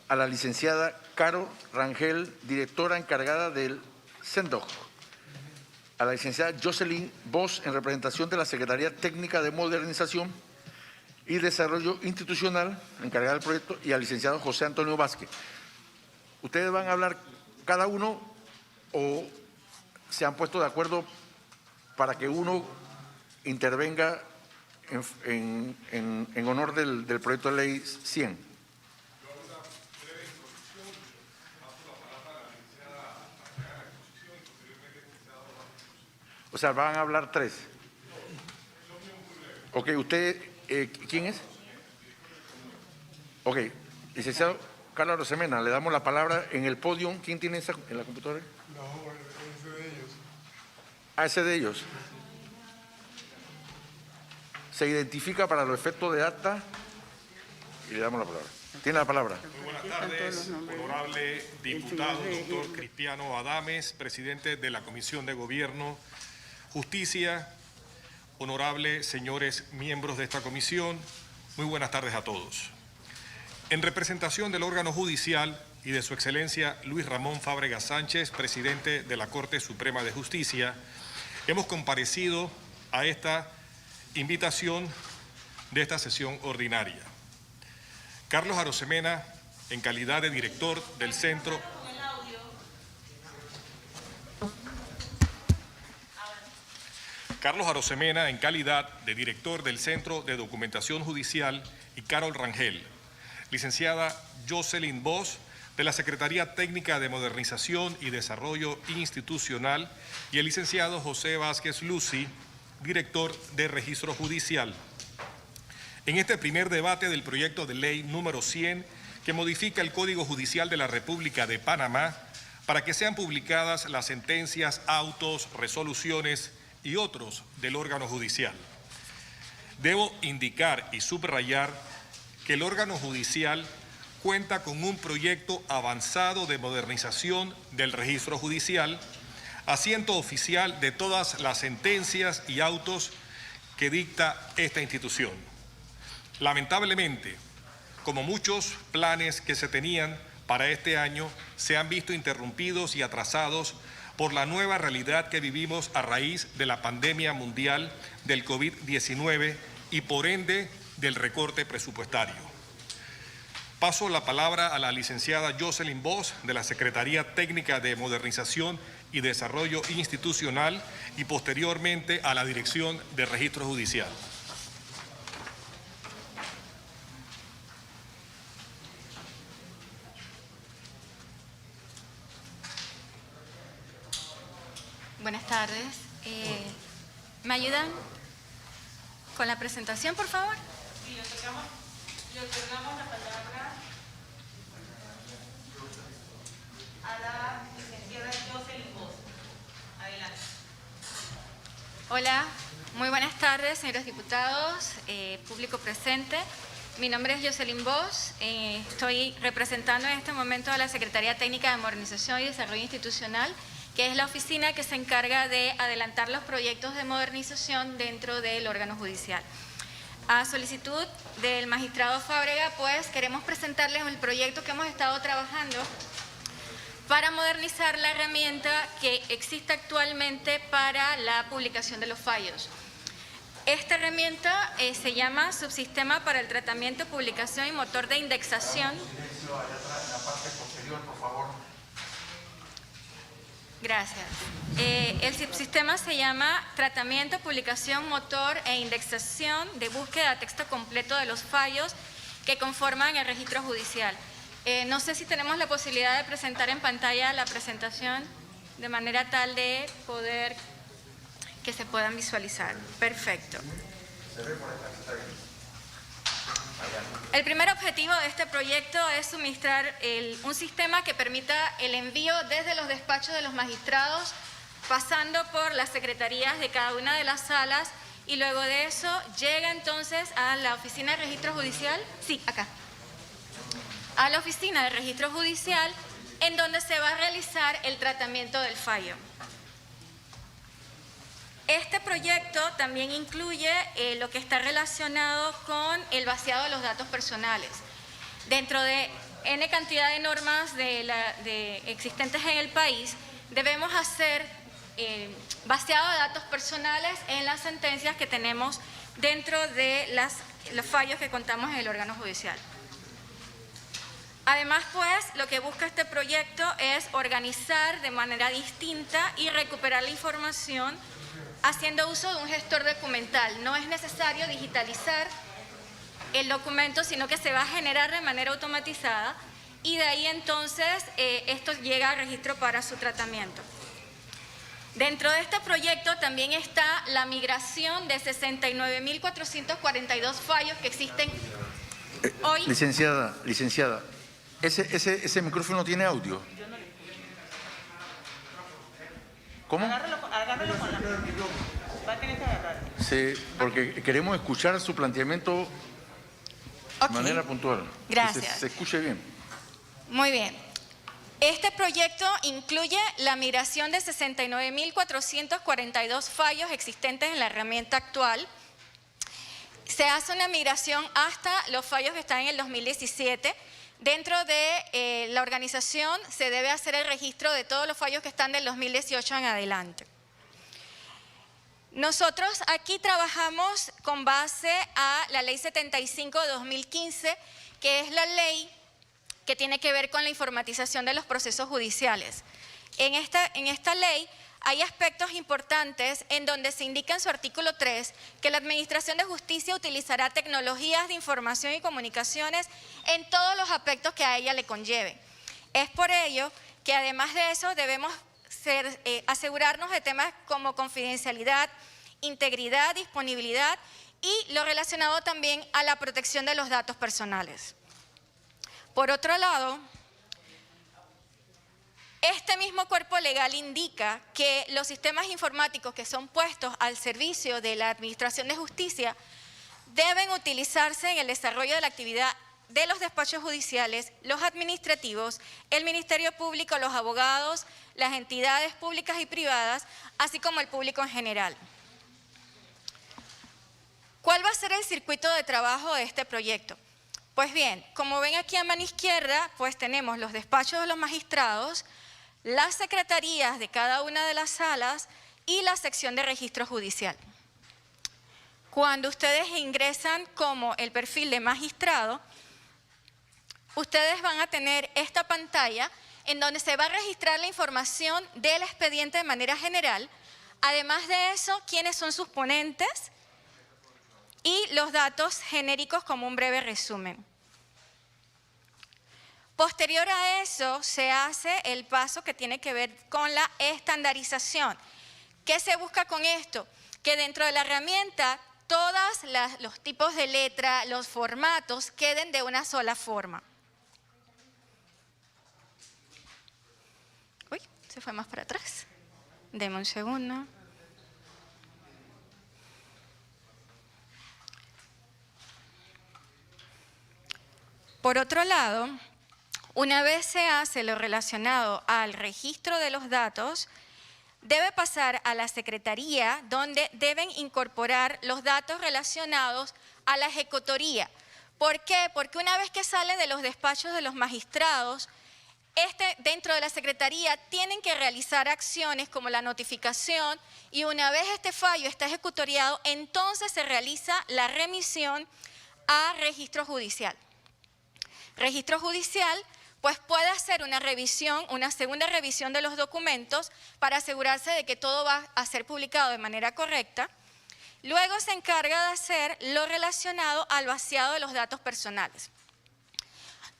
a la licenciada Caro Rangel, directora encargada del CENDOC, a la licenciada Jocelyn Bosch, en representación de la Secretaría Técnica de Modernización y Desarrollo Institucional, encargada del proyecto, y al licenciado José Antonio Vázquez. ¿Ustedes van a hablar cada uno o se han puesto de acuerdo para que uno intervenga en honor del proyecto de ley 100? O sea, van a hablar tres. Ok, usted, ¿quién es? Ok, licenciado Carlos Arosemena, le damos la palabra en el podio. ¿Quién tiene esa en la computadora? No, ese de ellos. Ah, ese de ellos. Se identifica para los efectos de acta y le damos la palabra. Tiene la palabra. Muy buenas tardes, honorable diputado doctor Cristiano Adames, presidente de la Comisión de Gobierno, Justicia, honorables señores miembros de esta comisión, muy buenas tardes a todos. En representación del órgano judicial y de su excelencia Luis Ramón Fábrega Sánchez, presidente de la Corte Suprema de Justicia, hemos comparecido a esta invitación de esta sesión ordinaria. Carlos Arosemena, en calidad de director del Centro... Carlos Arosemena, en calidad de director del Centro de Documentación Judicial, y Carol Rangel, licenciada Jocelyn Bosch, de la Secretaría Técnica de Modernización y Desarrollo Institucional, y el licenciado José Vázquez Lucy, director de Registro Judicial. En este primer debate del proyecto de ley número 100, que modifica el Código Judicial de la República de Panamá para que sean publicadas las sentencias, autos, resoluciones y otros del órgano judicial. Debo indicar y subrayar que el órgano judicial cuenta con un proyecto avanzado de modernización del registro judicial, asiento oficial de todas las sentencias y autos que dicta esta institución. Lamentablemente, como muchos planes que se tenían para este año, se han visto interrumpidos y atrasados por la nueva realidad que vivimos a raíz de la pandemia mundial del COVID-19 y por ende del recorte presupuestario. Paso la palabra a la licenciada Jocelyn Voss de la Secretaría Técnica de Modernización y Desarrollo Institucional y posteriormente a la Dirección de Registro Judicial. Buenas tardes. ¿Me ayudan con la presentación, por favor? Sí, le otorgamos la palabra a la licenciada Jocelyn Voss. Adelante. Hola, muy buenas tardes, señores diputados, público presente. Mi nombre es Jocelyn Voss, estoy representando en este momento a la Secretaría Técnica de Modernización y Desarrollo Institucional, que es la oficina que se encarga de adelantar los proyectos de modernización dentro del órgano judicial. A solicitud del magistrado Fábrega, pues queremos presentarles el proyecto que hemos estado trabajando para modernizar la herramienta que existe actualmente para la publicación de los fallos. Esta herramienta se llama Subsistema para el Tratamiento, Publicación y Motor de Indexación. Gracias. El subsistema se llama Tratamiento, Publicación, Motor e Indexación de Búsqueda de Texto Completo de los Fallos que conforman el registro judicial. No sé si tenemos la posibilidad de presentar en pantalla la presentación de manera tal de poder que se puedan visualizar. Perfecto. El primer objetivo de este proyecto es suministrar un sistema que permita el envío desde los despachos de los magistrados, pasando por las secretarías de cada una de las salas, y luego de eso llega entonces a la oficina de registro judicial, sí, acá, a la oficina de registro judicial, en donde se va a realizar el tratamiento del fallo. Este proyecto también incluye lo que está relacionado con el vaciado de los datos personales. Dentro de N cantidad de normas existentes en el país, debemos hacer vaciado de datos personales en las sentencias que tenemos dentro de los fallos que contamos en el órgano judicial. Además, pues, lo que busca este proyecto es organizar de manera distinta y recuperar la información haciendo uso de un gestor documental. No es necesario digitalizar el documento, sino que se va a generar de manera automatizada y de ahí entonces esto llega al registro para su tratamiento. Dentro de este proyecto también está la migración de 69.442 fallos que existen hoy. Licenciada, ¿ese micrófono tiene audio? ¿Cómo? Agárralo con la mano. Va a tener que agarrar. Sí, porque queremos escuchar su planteamiento de manera puntual. Gracias. Que se escuche bien. Muy bien. Este proyecto incluye la migración de 69.442 fallos existentes en la herramienta actual. Se hace una migración hasta los fallos que están en el 2017. Dentro de la organización se debe hacer el registro de todos los fallos que están del 2018 en adelante. Nosotros aquí trabajamos con base a la Ley 75 de 2015, que es la ley que tiene que ver con la informatización de los procesos judiciales. En esta ley hay aspectos importantes en donde se indica en su artículo 3 que la Administración de Justicia utilizará tecnologías de información y comunicaciones en todos los aspectos que a ella le conlleve. Es por ello que además de eso debemos asegurarnos de temas como confidencialidad, integridad, disponibilidad y lo relacionado también a la protección de los datos personales. Por otro lado, este mismo cuerpo legal indica que los sistemas informáticos que son puestos al servicio de la Administración de Justicia deben utilizarse en el desarrollo de la actividad de los despachos judiciales, los administrativos, el Ministerio Público, los abogados, las entidades públicas y privadas, así como el público en general. ¿Cuál va a ser el circuito de trabajo de este proyecto? Pues bien, como ven aquí a mano izquierda, pues tenemos los despachos de los magistrados, las secretarías de cada una de las salas y la sección de registro judicial. Cuando ustedes ingresan como el perfil de magistrado, ustedes van a tener esta pantalla en donde se va a registrar la información del expediente de manera general. Además de eso, quiénes son sus ponentes y los datos genéricos como un breve resumen. Posterior a eso, se hace el paso que tiene que ver con la estandarización. ¿Qué se busca con esto? Que dentro de la herramienta todos los tipos de letra, los formatos queden de una sola forma. Uy, se fue más para atrás. Deme un segundo. Por otro lado, una vez se hace lo relacionado al registro de los datos, debe pasar a la secretaría donde deben incorporar los datos relacionados a la ejecutoría. ¿Por qué? Porque una vez que sale de los despachos de los magistrados, dentro de la secretaría tienen que realizar acciones como la notificación y una vez este fallo está ejecutoriado, entonces se realiza la remisión a registro judicial. Registro judicial pues puede hacer una revisión, una segunda revisión de los documentos para asegurarse de que todo va a ser publicado de manera correcta. Luego se encarga de hacer lo relacionado al vaciado de los datos personales.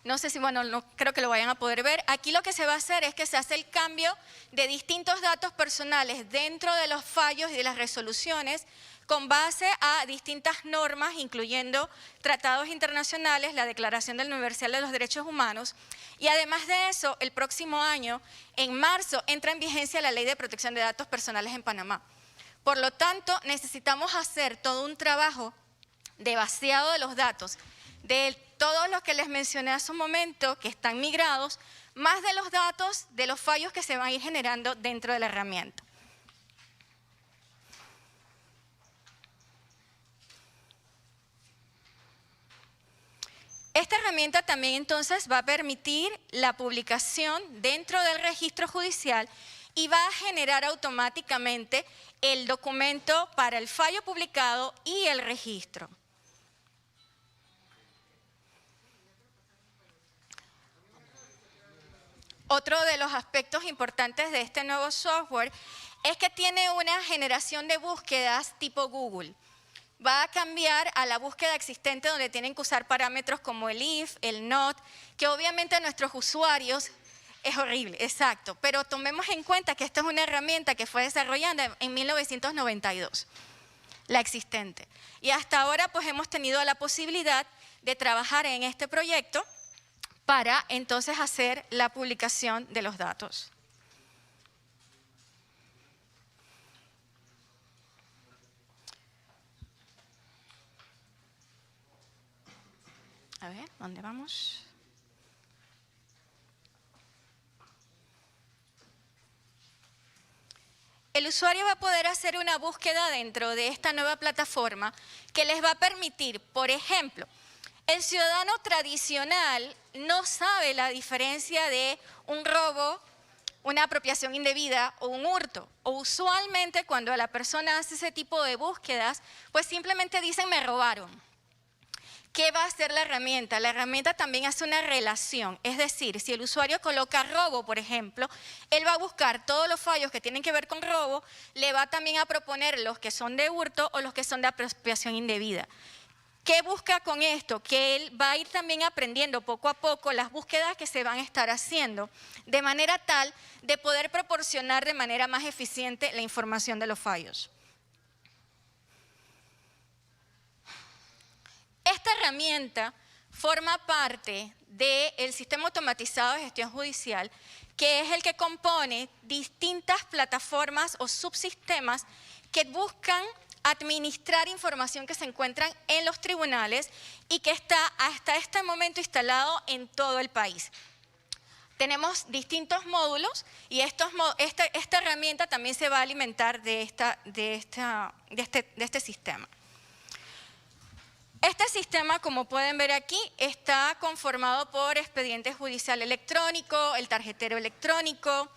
No sé si, bueno, no creo que lo vayan a poder ver. Aquí lo que se va a hacer es que se hace el cambio de distintos datos personales dentro de los fallos y de las resoluciones con base a distintas normas, incluyendo tratados internacionales, la Declaración Universal de los Derechos Humanos. Y además de eso, el próximo año, en marzo, entra en vigencia la Ley de Protección de Datos Personales en Panamá. Por lo tanto, necesitamos hacer todo un trabajo de vaciado de los datos, de todos los que les mencioné hace un momento, que están migrados, más de los datos de los fallos que se van a ir generando dentro de la herramienta. Esta herramienta también entonces va a permitir la publicación dentro del registro judicial y va a generar automáticamente el documento para el fallo publicado y el registro. Otro de los aspectos importantes de este nuevo software es que tiene una generación de búsquedas tipo Google. Va a cambiar a la búsqueda existente donde tienen que usar parámetros como el if, el not, que obviamente a nuestros usuarios es horrible, exacto. Pero tomemos en cuenta que esta es una herramienta que fue desarrollada en 1992, la existente. Y hasta ahora pues hemos tenido la posibilidad de trabajar en este proyecto para entonces hacer la publicación de los datos. A ver, ¿dónde vamos? El usuario va a poder hacer una búsqueda dentro de esta nueva plataforma que les va a permitir, por ejemplo, el ciudadano tradicional no sabe la diferencia de un robo, una apropiación indebida o un hurto. O usualmente cuando la persona hace ese tipo de búsquedas, pues simplemente dicen me robaron. ¿Qué va a hacer la herramienta? La herramienta también hace una relación, es decir, si el usuario coloca robo, por ejemplo, él va a buscar todos los fallos que tienen que ver con robo, le va también a proponer los que son de hurto o los que son de apropiación indebida. ¿Qué busca con esto? Que él va a ir también aprendiendo poco a poco las búsquedas que se van a estar haciendo, de manera tal de poder proporcionar de manera más eficiente la información de los fallos. Esta herramienta forma parte del sistema automatizado de gestión judicial, que es el que compone distintas plataformas o subsistemas que buscan administrar información que se encuentran en los tribunales y que está hasta este momento instalado en todo el país. Tenemos distintos módulos y esta herramienta también se va a alimentar de este sistema. Este sistema, como pueden ver aquí, está conformado por expediente judicial electrónico, el tarjetero electrónico,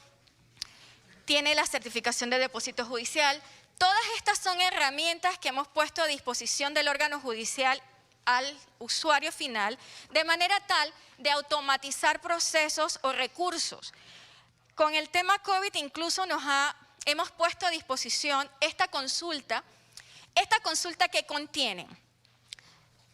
tiene la certificación de depósito judicial. Todas estas son herramientas que hemos puesto a disposición del órgano judicial al usuario final, de manera tal de automatizar procesos o recursos. Con el tema COVID incluso hemos puesto a disposición esta consulta que contiene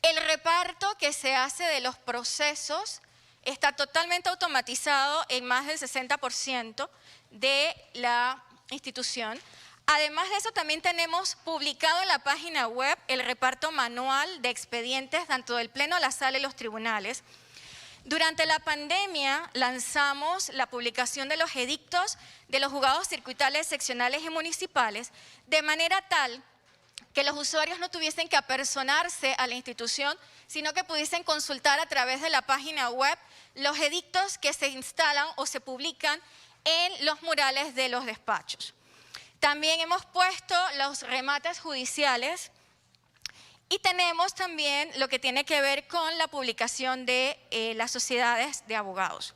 el reparto que se hace de los procesos, está totalmente automatizado en más del 60% de la institución. Además de eso, también tenemos publicado en la página web el reparto manual de expedientes, tanto del Pleno, la Sala y los tribunales. Durante la pandemia lanzamos la publicación de los edictos de los juzgados circuitales, seccionales y municipales, de manera tal que los usuarios no tuviesen que apersonarse a la institución, sino que pudiesen consultar a través de la página web los edictos que se instalan o se publican en los murales de los despachos. También hemos puesto los remates judiciales y tenemos también lo que tiene que ver con la publicación de las sociedades de abogados.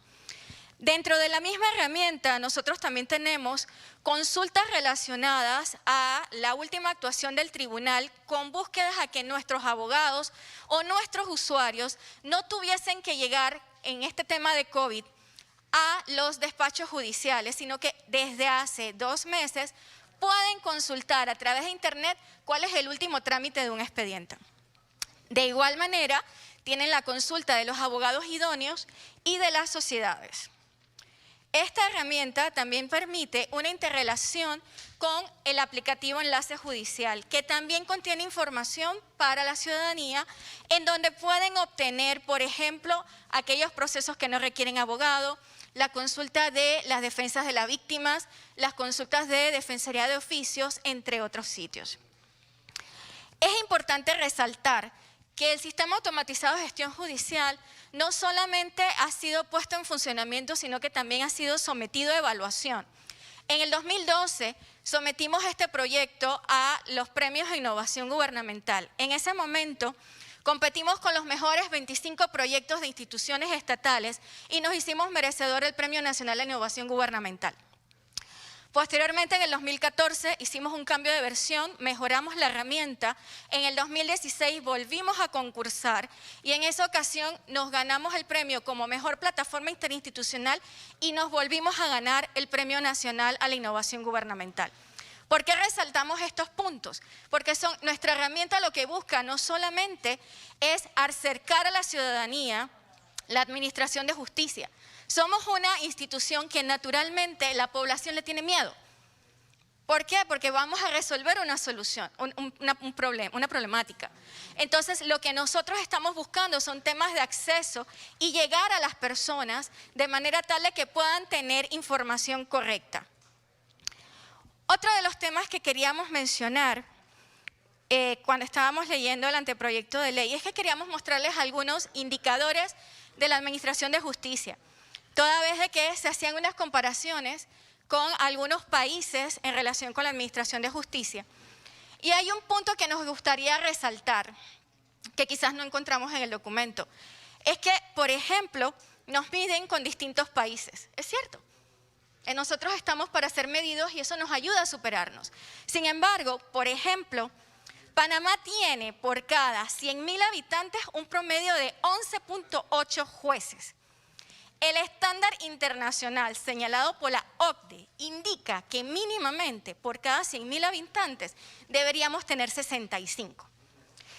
Dentro de la misma herramienta, nosotros también tenemos consultas relacionadas a la última actuación del tribunal con búsquedas a que nuestros abogados o nuestros usuarios no tuviesen que llegar en este tema de COVID a los despachos judiciales, sino que desde hace 2 meses pueden consultar a través de internet cuál es el último trámite de un expediente. De igual manera, tienen la consulta de los abogados idóneos y de las sociedades. Esta herramienta también permite una interrelación con el aplicativo Enlace Judicial, que también contiene información para la ciudadanía, en donde pueden obtener, por ejemplo, aquellos procesos que no requieren abogado, la consulta de las defensas de las víctimas, las consultas de defensoría de oficios, entre otros sitios. Es importante resaltar que el sistema automatizado de gestión judicial no solamente ha sido puesto en funcionamiento, sino que también ha sido sometido a evaluación. En el 2012 sometimos este proyecto a los premios de innovación gubernamental. En ese momento competimos con los mejores 25 proyectos de instituciones estatales y nos hicimos merecedor del Premio Nacional de Innovación Gubernamental. Posteriormente, en el 2014, hicimos un cambio de versión, mejoramos la herramienta. En el 2016 volvimos a concursar y en esa ocasión nos ganamos el premio como mejor plataforma interinstitucional y nos volvimos a ganar el Premio Nacional a la Innovación Gubernamental. ¿Por qué resaltamos estos puntos? Porque nuestra herramienta lo que busca no solamente es acercar a la ciudadanía la administración de justicia. Somos una institución que naturalmente la población le tiene miedo. ¿Por qué? Porque vamos a resolver una solución, un problema, una problemática. Entonces, lo que nosotros estamos buscando son temas de acceso y llegar a las personas de manera tal de que puedan tener información correcta. Otro de los temas que queríamos mencionar cuando estábamos leyendo el anteproyecto de ley es que queríamos mostrarles algunos indicadores de la Administración de Justicia, toda vez de que se hacían unas comparaciones con algunos países en relación con la Administración de Justicia. Y hay un punto que nos gustaría resaltar, que quizás no encontramos en el documento, es que, por ejemplo, nos miden con distintos países. Es cierto, nosotros estamos para ser medidos y eso nos ayuda a superarnos. Sin embargo, por ejemplo, Panamá tiene por cada 100.000 habitantes un promedio de 11.8 jueces. El estándar internacional señalado por la OCDE indica que mínimamente por cada 100.000 habitantes deberíamos tener 65.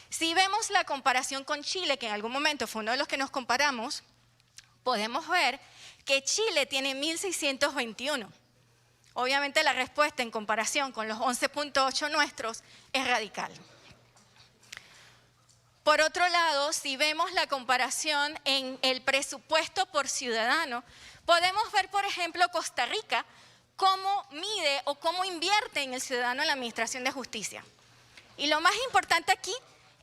Si vemos la comparación con Chile, que en algún momento fue uno de los que nos comparamos, podemos ver que Chile tiene 1.621. Obviamente la respuesta en comparación con los 11.8 nuestros es radical. Por otro lado, si vemos la comparación en el presupuesto por ciudadano, podemos ver, por ejemplo, Costa Rica, cómo mide o cómo invierte en el ciudadano en la Administración de Justicia. Y lo más importante aquí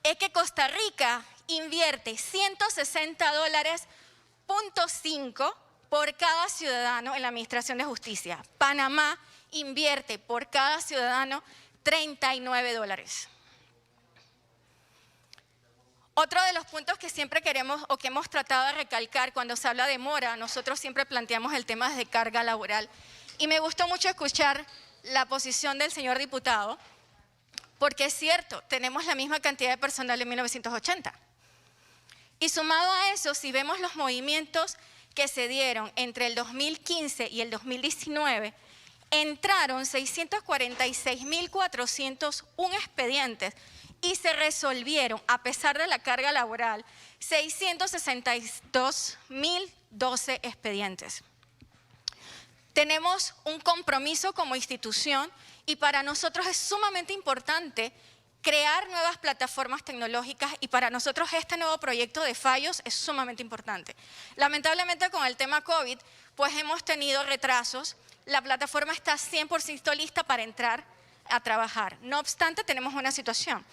es que Costa Rica invierte $160.5 por cada ciudadano en la Administración de Justicia. Panamá invierte por cada ciudadano $39. Otro de los puntos que siempre queremos o que hemos tratado de recalcar cuando se habla de mora, nosotros siempre planteamos el tema de carga laboral. Y me gustó mucho escuchar la posición del señor diputado, porque es cierto, tenemos la misma cantidad de personal en 1980. Y sumado a eso, si vemos los movimientos que se dieron entre el 2015 y el 2019, entraron 646.401 expedientes y se resolvieron, a pesar de la carga laboral, 662.012 expedientes. Tenemos un compromiso como institución y para nosotros es sumamente importante crear nuevas plataformas tecnológicas y para nosotros este nuevo proyecto de fallos es sumamente importante. Lamentablemente con el tema COVID, pues hemos tenido retrasos. La plataforma está 100% lista para entrar a trabajar. No obstante, tenemos una situación.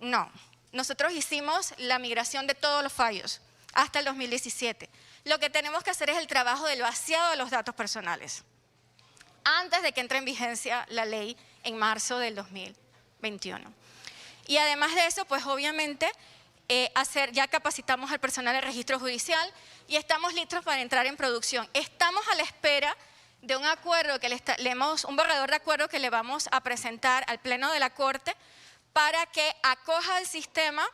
No, nosotros hicimos la migración de todos los fallos hasta el 2017. Lo que tenemos que hacer es el trabajo del vaciado de los datos personales antes de que entre en vigencia la ley en marzo del 2021. Y además de eso, pues obviamente ya capacitamos al personal de registro judicial y estamos listos para entrar en producción. Estamos a la espera de un acuerdo un borrador de acuerdo que le vamos a presentar al Pleno de la Corte para que acoja el sistema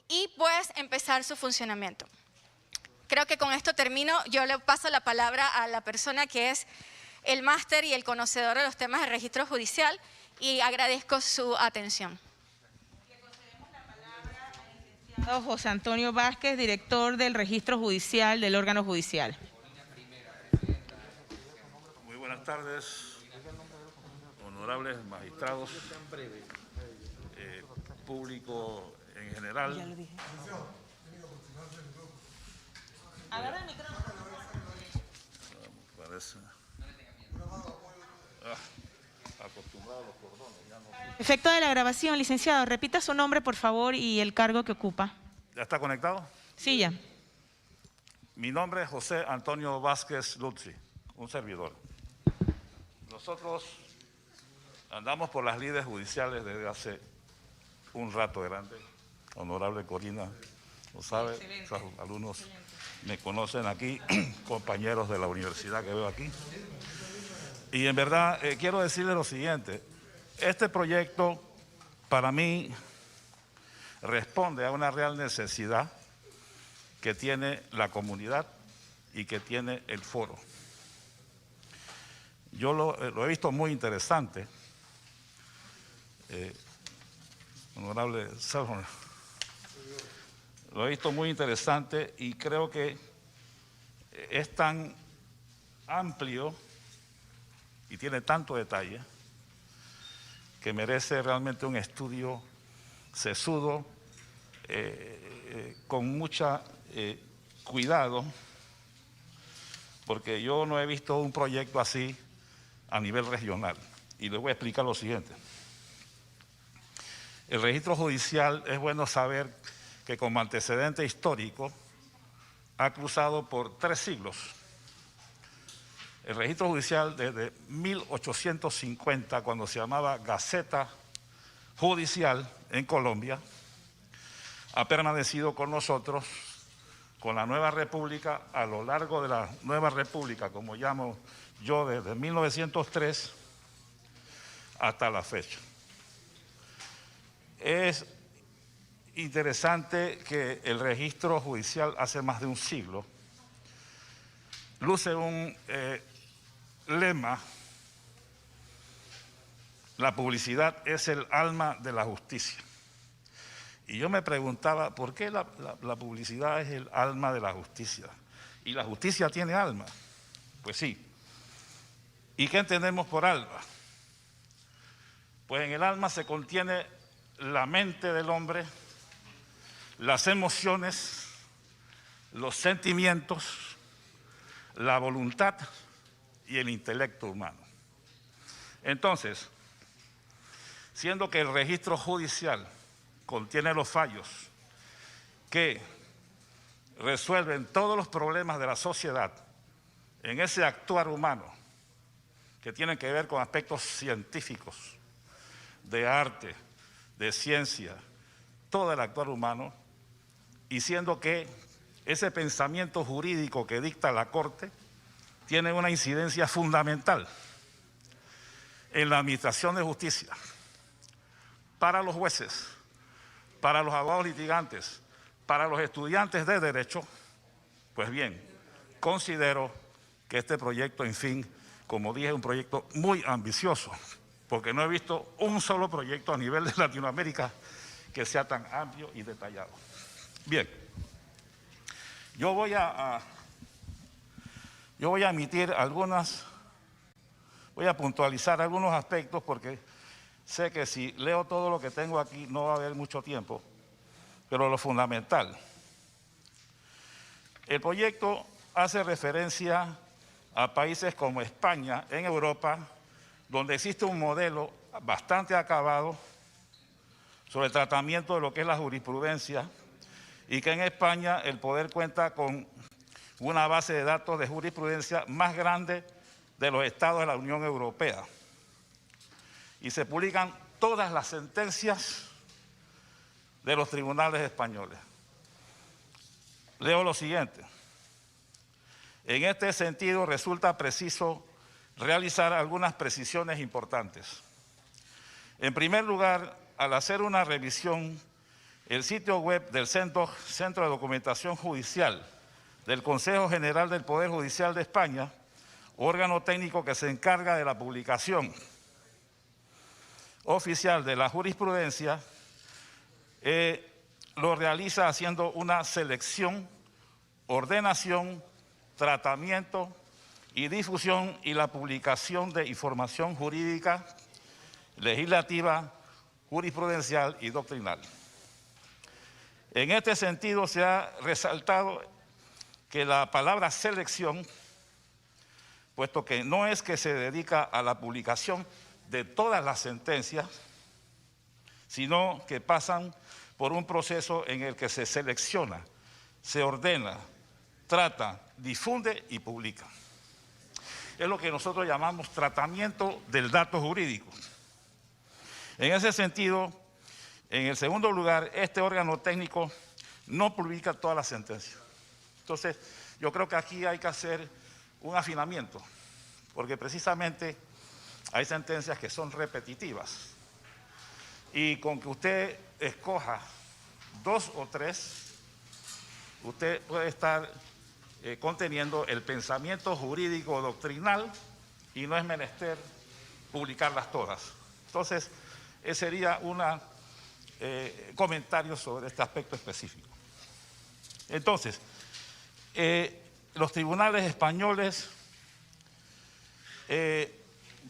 y pues empezar su funcionamiento. Creo que con esto termino. Yo le paso la palabra a la persona que es el máster y el conocedor de los temas de registro judicial y agradezco su atención. Le concedemos la palabra al licenciado José Antonio Vázquez, director del registro judicial del órgano judicial. Muy buenas tardes, honorables magistrados, público en general. Ya lo dije. Agarra el micrófono. Parece. Acostumbrado a los cordones, ya no. Efecto de la grabación, licenciado, repita su nombre, por favor, y el cargo que ocupa. ¿Ya está conectado? Sí, ya. Mi nombre es José Antonio Vázquez Luzzi, un servidor. Nosotros andamos por las lides judiciales desde hace un rato grande. Honorable Corina, lo sabe, sus alumnos me conocen aquí, compañeros de la universidad que veo aquí. Y en verdad quiero decirles lo siguiente, este proyecto para mí responde a una real necesidad que tiene la comunidad y que tiene el foro. Yo lo he visto muy interesante, honorable Salvador. Lo he visto muy interesante y creo que es tan amplio y tiene tanto detalle que merece realmente un estudio sesudo, con mucha cuidado, porque yo no he visto un proyecto así a nivel regional. Y les voy a explicar lo siguiente. El registro judicial es bueno saber que como antecedente histórico ha cruzado por 3 siglos. El registro judicial desde 1850, cuando se llamaba Gaceta Judicial en Colombia, ha permanecido con nosotros, con la Nueva República, a lo largo de la Nueva República, como llamo yo, desde 1903 hasta la fecha. Es interesante que el registro judicial hace más de un siglo luce un lema: la publicidad es el alma de la justicia. Y yo me preguntaba, ¿por qué la publicidad es el alma de la justicia? ¿Y la justicia tiene alma? Pues sí. ¿Y qué entendemos por alma? Pues en el alma se contiene la mente del hombre, las emociones, los sentimientos, la voluntad y el intelecto humano. Entonces, siendo que el registro judicial contiene los fallos que resuelven todos los problemas de la sociedad en ese actuar humano que tienen que ver con aspectos científicos, de arte, de ciencia, todo el actuar humano, y siendo que ese pensamiento jurídico que dicta la Corte tienen una incidencia fundamental en la administración de justicia, para los jueces, para los abogados litigantes, para los estudiantes de Derecho. Pues bien, considero que este proyecto, en fin, como dije, es un proyecto muy ambicioso, porque no he visto un solo proyecto a nivel de Latinoamérica que sea tan amplio y detallado. Bien, yo voy a emitir voy a puntualizar algunos aspectos, porque sé que si leo todo lo que tengo aquí no va a haber mucho tiempo, pero lo fundamental. El proyecto hace referencia a países como España, en Europa, donde existe un modelo bastante acabado sobre el tratamiento de lo que es la jurisprudencia, y que en España el poder cuenta con una base de datos de jurisprudencia más grande de los estados de la Unión Europea. Y se publican todas las sentencias de los tribunales españoles. Leo lo siguiente. En este sentido, resulta preciso realizar algunas precisiones importantes. En primer lugar, al hacer una revisión, el sitio web del Centro de Documentación Judicial del Consejo General del Poder Judicial de España, órgano técnico que se encarga de la publicación oficial de la jurisprudencia, lo realiza haciendo una selección, ordenación, tratamiento y difusión y la publicación de información jurídica, legislativa, jurisprudencial y doctrinal. En este sentido, se ha resaltado que la palabra selección, puesto que no es que se dedica a la publicación de todas las sentencias, sino que pasan por un proceso en el que se selecciona, se ordena, trata, difunde y publica. Es lo que nosotros llamamos tratamiento del dato jurídico. En ese sentido, en el segundo lugar, este órgano técnico no publica todas las sentencias. Entonces, yo creo que aquí hay que hacer un afinamiento, porque precisamente hay sentencias que son repetitivas. Y con que usted escoja 2 o 3, usted puede estar conteniendo el pensamiento jurídico doctrinal y no es menester publicarlas todas. Entonces, ese sería un comentario sobre este aspecto específico. Entonces, los tribunales españoles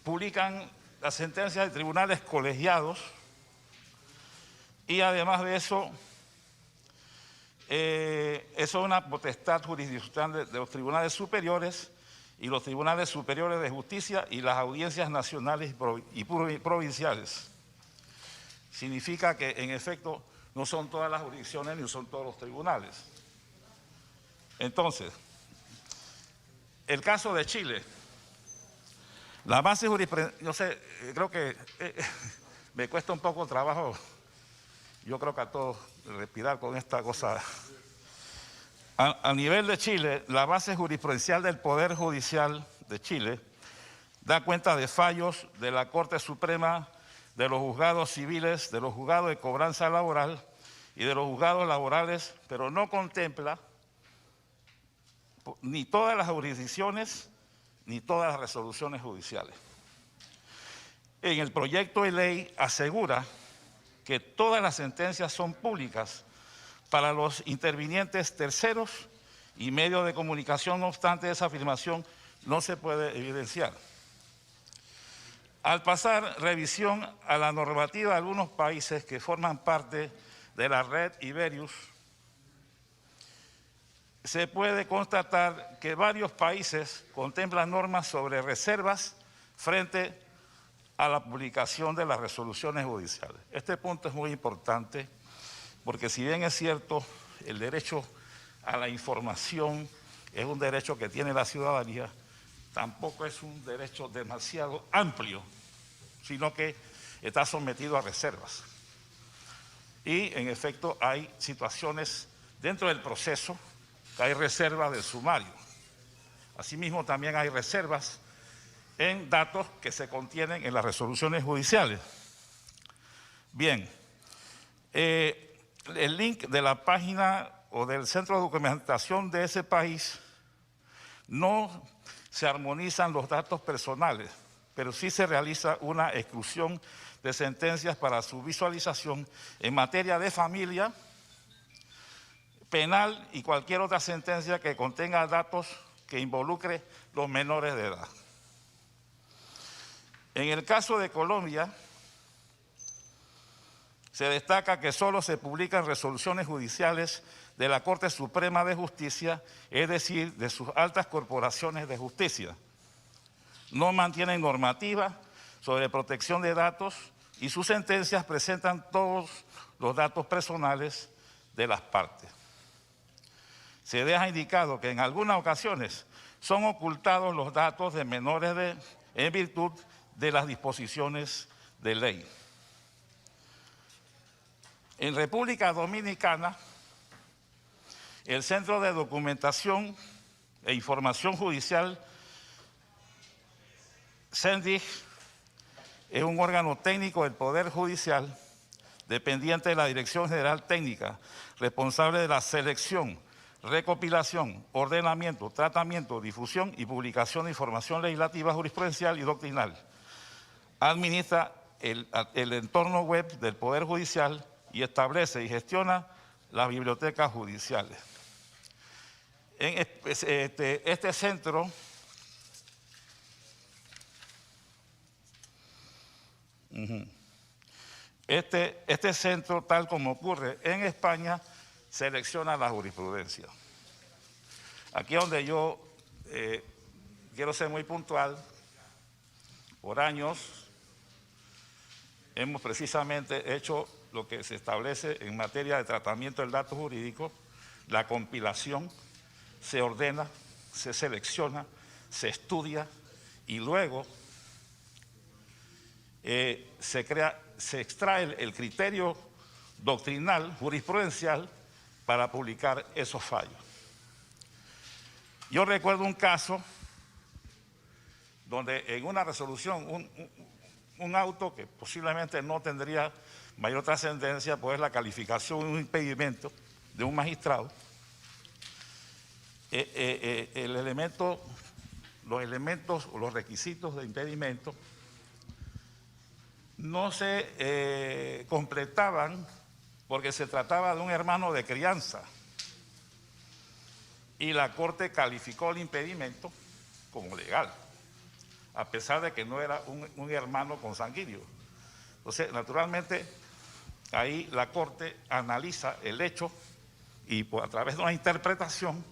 publican las sentencias de tribunales colegiados y además de eso, eso es una potestad jurisdiccional de los tribunales superiores y los tribunales superiores de justicia y las audiencias nacionales y provinciales. Significa que, en efecto, no son todas las jurisdicciones ni son todos los tribunales. Entonces, el caso de Chile, la base jurisprudencial, yo sé, creo que me cuesta un poco trabajo, yo creo que a todos respirar con esta cosa. A nivel de Chile, la base jurisprudencial del Poder Judicial de Chile da cuenta de fallos de la Corte Suprema, de los juzgados civiles, de los juzgados de cobranza laboral y de los juzgados laborales, pero no contempla ni todas las jurisdicciones ni todas las resoluciones judiciales. En el proyecto de ley asegura que todas las sentencias son públicas para los intervinientes terceros y medios de comunicación. No obstante, esa afirmación no se puede evidenciar. Al pasar revisión a la normativa de algunos países que forman parte de la red Iberius, se puede constatar que varios países contemplan normas sobre reservas frente a la publicación de las resoluciones judiciales. Este punto es muy importante porque, si bien es cierto, el derecho a la información es un derecho que tiene la ciudadanía, tampoco es un derecho demasiado amplio, sino que está sometido a reservas. Y, en efecto, hay situaciones dentro del proceso que hay reservas del sumario. Asimismo, también hay reservas en datos que se contienen en las resoluciones judiciales. Bien, el link de la página o del centro de documentación de ese país no se armonizan los datos personales, pero sí se realiza una exclusión de sentencias para su visualización en materia de familia, penal y cualquier otra sentencia que contenga datos que involucre los menores de edad. En el caso de Colombia, se destaca que solo se publican resoluciones judiciales de la Corte Suprema de Justicia, es decir, de sus altas corporaciones de justicia. No mantienen normativa sobre protección de datos y sus sentencias presentan todos los datos personales de las partes. Se deja indicado que en algunas ocasiones son ocultados los datos de menores en virtud de las disposiciones de ley. En República Dominicana, el Centro de Documentación e Información Judicial, CENDIJ, es un órgano técnico del Poder Judicial dependiente de la Dirección General Técnica, responsable de la selección, recopilación, ordenamiento, tratamiento, difusión y publicación de información legislativa, jurisprudencial y doctrinal. Administra el entorno web del Poder Judicial y establece y gestiona las bibliotecas judiciales. En este centro Este centro, tal como ocurre en España, selecciona la jurisprudencia. Aquí es donde yo quiero ser muy puntual. Por años hemos precisamente hecho lo que se establece en materia de tratamiento del dato jurídico, la compilación, se ordena, se selecciona, se estudia y luego se extrae el criterio doctrinal, jurisprudencial, para publicar esos fallos. Yo recuerdo un caso donde en una resolución, un auto que posiblemente no tendría mayor trascendencia, pues la calificación de un impedimento de un magistrado, los requisitos de impedimento no se completaban porque se trataba de un hermano de crianza y la Corte calificó el impedimento como legal, a pesar de que no era un hermano consanguíneo. Entonces, naturalmente, ahí la Corte analiza el hecho y a través de una interpretación,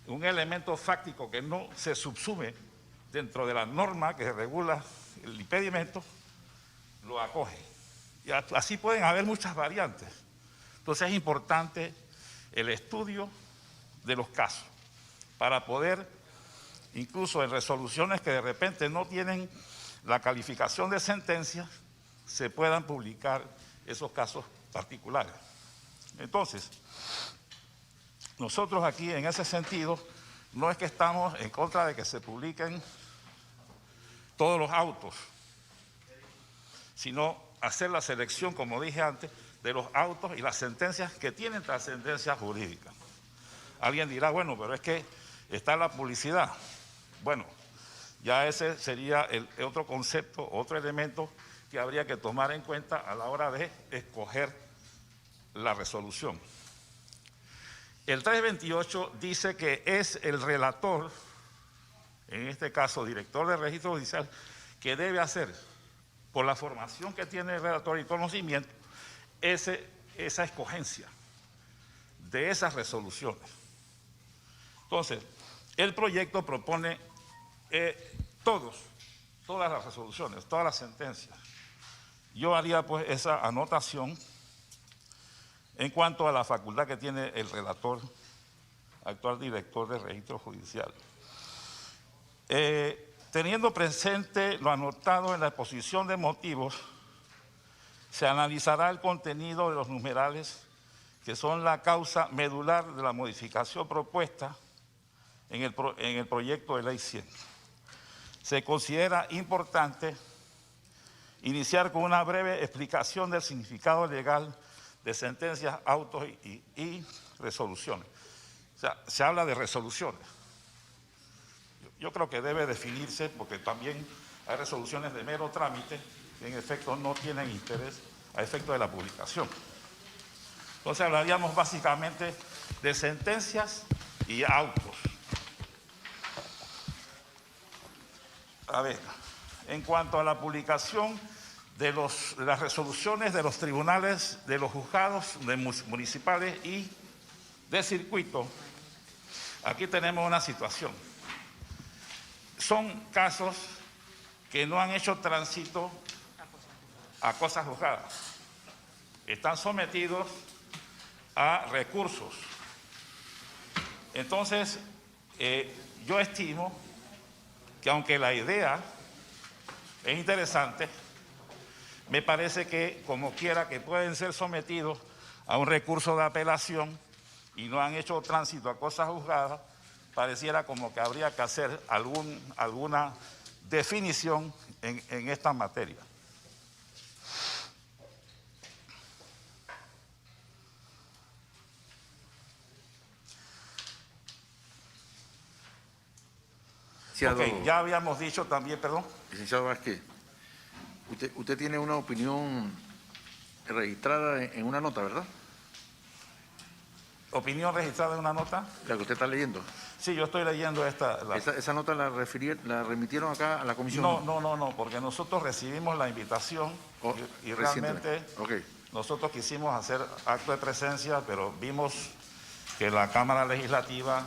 un elemento fáctico que no se subsume dentro de la norma que regula el impedimento, lo acoge. Y así pueden haber muchas variantes. Entonces es importante el estudio de los casos para poder, incluso en resoluciones que de repente no tienen la calificación de sentencia, se puedan publicar esos casos particulares. Entonces, nosotros aquí en ese sentido no es que estamos en contra de que se publiquen todos los autos, sino hacer la selección, como dije antes, de los autos y las sentencias que tienen trascendencia jurídica. Alguien dirá, bueno, pero es que está la publicidad. Bueno, ya ese sería el otro concepto, otro elemento que habría que tomar en cuenta a la hora de escoger la resolución. El 328 dice que es el relator, en este caso director del registro judicial, que debe hacer, por la formación que tiene el relator y conocimiento, esa escogencia de esas resoluciones. Entonces, el proyecto propone todas las resoluciones, todas las sentencias. Yo haría pues esa anotación en cuanto a la facultad que tiene el relator, actual director del registro judicial. Teniendo presente lo anotado en la exposición de motivos, se analizará el contenido de los numerales que son la causa medular de la modificación propuesta en el proyecto de ley 100. Se considera importante iniciar con una breve explicación del significado legal de sentencias, autos y resoluciones. O sea, se habla de resoluciones. Yo creo que debe definirse, porque también hay resoluciones de mero trámite que en efecto no tienen interés a efecto de la publicación. Entonces hablaríamos básicamente de sentencias y autos. A ver, en cuanto a la publicación de las resoluciones de los tribunales, de los juzgados municipales y de circuito, aquí tenemos una situación. Son casos que no han hecho tránsito a cosas juzgadas. Están sometidos a recursos. Entonces, yo estimo que aunque la idea es interesante, me parece que como quiera que pueden ser sometidos a un recurso de apelación y no han hecho tránsito a cosas juzgadas, pareciera como que habría que hacer alguna definición en esta materia. Ok, ya habíamos dicho también, perdón. Licenciado Vázquez, usted tiene una opinión registrada en una nota, ¿verdad? ¿Opinión registrada en una nota? La que usted está leyendo. Sí, yo estoy leyendo esta. ¿Esa nota la remitieron acá a la comisión? No, porque nosotros recibimos la invitación y realmente nosotros quisimos hacer acto de presencia, pero vimos que la Cámara Legislativa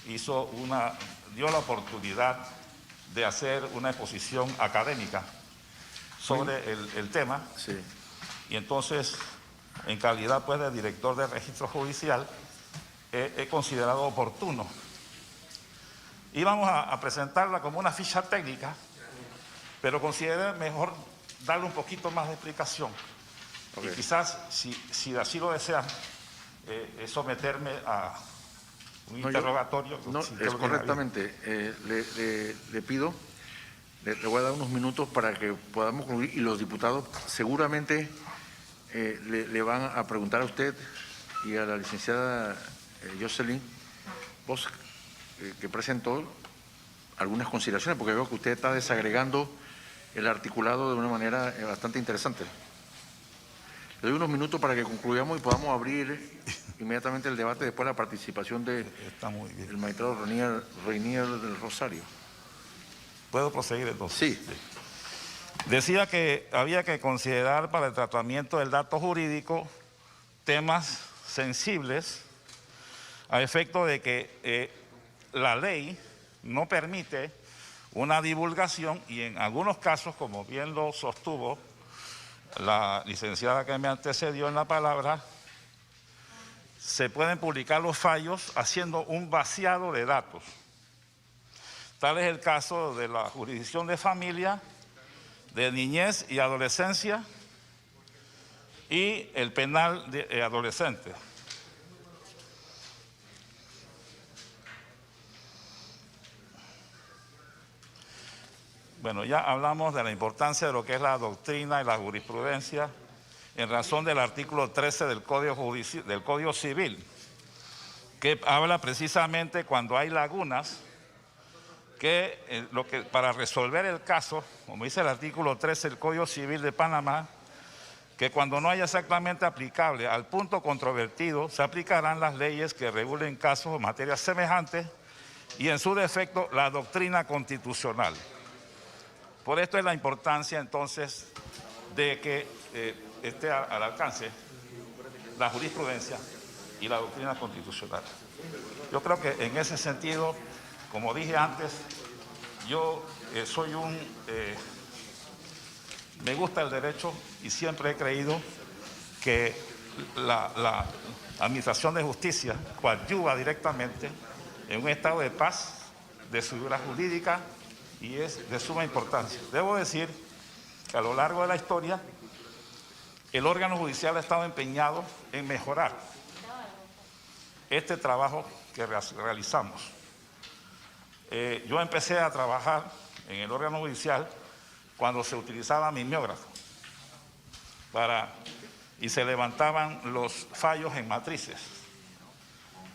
dio la oportunidad de hacer una exposición académica sobre el tema. Sí. Y entonces, en calidad pues de director de registro judicial, he considerado oportuno. Íbamos a presentarla como una ficha técnica, pero consideré mejor darle un poquito más de explicación. Y quizás, si así lo desean, someterme a un interrogatorio. Es correctamente. Le pido, le voy a dar unos minutos para que podamos concluir y los diputados seguramente le van a preguntar a usted y a la licenciada Jocelyn Bosch, que presentó algunas consideraciones, porque veo que usted está desagregando el articulado de una manera bastante interesante. Le doy unos minutos para que concluyamos y podamos abrir inmediatamente el debate después de la participación del magistrado Reinier del Rosario. ¿Puedo proseguir entonces? Sí. Decía que había que considerar para el tratamiento del dato jurídico temas sensibles a efecto de que la ley no permite una divulgación y en algunos casos, como bien lo sostuvo la licenciada que me antecedió en la palabra, se pueden publicar los fallos haciendo un vaciado de datos. Tal es el caso de la jurisdicción de familia, de niñez y adolescencia y el penal de adolescentes. Bueno, ya hablamos de la importancia de lo que es la doctrina y la jurisprudencia en razón del artículo 13 del Código Civil, que habla precisamente cuando hay lagunas, que para resolver el caso, como dice el artículo 13 del Código Civil de Panamá, que cuando no haya exactamente aplicable al punto controvertido, se aplicarán las leyes que regulen casos o materias semejantes y en su defecto la doctrina constitucional. Por esto es la importancia entonces de que esté al alcance la jurisprudencia y la doctrina constitucional. Yo creo que en ese sentido, como dije antes, yo me gusta el derecho y siempre he creído que la administración de justicia coadyuva directamente en un estado de paz, de seguridad jurídica, y es de suma importancia. Debo decir que a lo largo de la historia el órgano judicial ha estado empeñado en mejorar este trabajo que realizamos. Yo empecé a trabajar en el órgano judicial cuando se utilizaba mimeógrafo y se levantaban los fallos en matrices.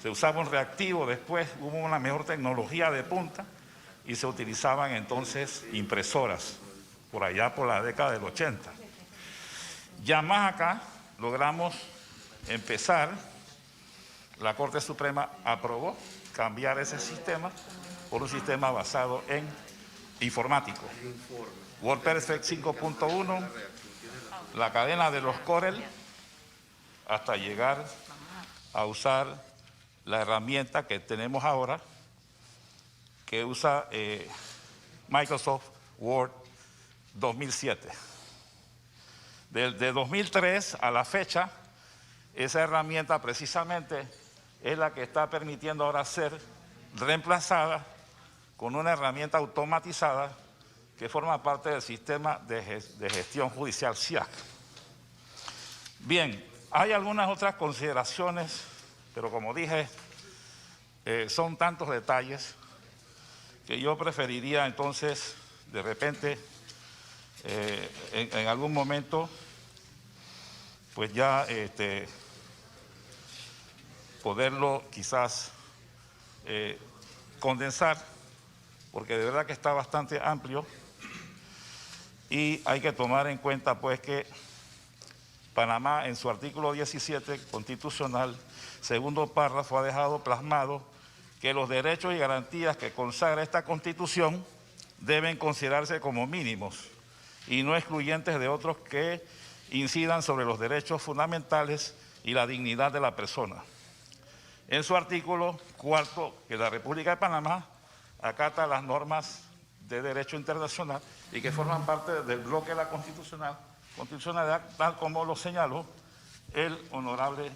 Se usaba un reactivo, después hubo una mejor tecnología de punta y se utilizaban entonces impresoras, por allá por la década del 80. Ya más acá logramos empezar, la Corte Suprema aprobó cambiar ese sistema por un sistema basado en informático. WordPerfect 5.1, la cadena de los Corel, hasta llegar a usar la herramienta que tenemos ahora, que usa Microsoft Word 2007. De 2003 a la fecha, esa herramienta precisamente es la que está permitiendo ahora ser reemplazada con una herramienta automatizada que forma parte del sistema de gestión judicial SIAC. Bien, hay algunas otras consideraciones, pero como dije, son tantos detalles que yo preferiría entonces, de repente, en algún momento, pues ya poderlo quizás condensar, porque de verdad que está bastante amplio y hay que tomar en cuenta pues que Panamá en su artículo 17 constitucional, segundo párrafo, ha dejado plasmado que los derechos y garantías que consagra esta Constitución deben considerarse como mínimos y no excluyentes de otros que incidan sobre los derechos fundamentales y la dignidad de la persona. En su artículo cuarto, que la República de Panamá acata las normas de derecho internacional y que forman parte del bloque de la constitucionalidad, tal como lo señaló el honorable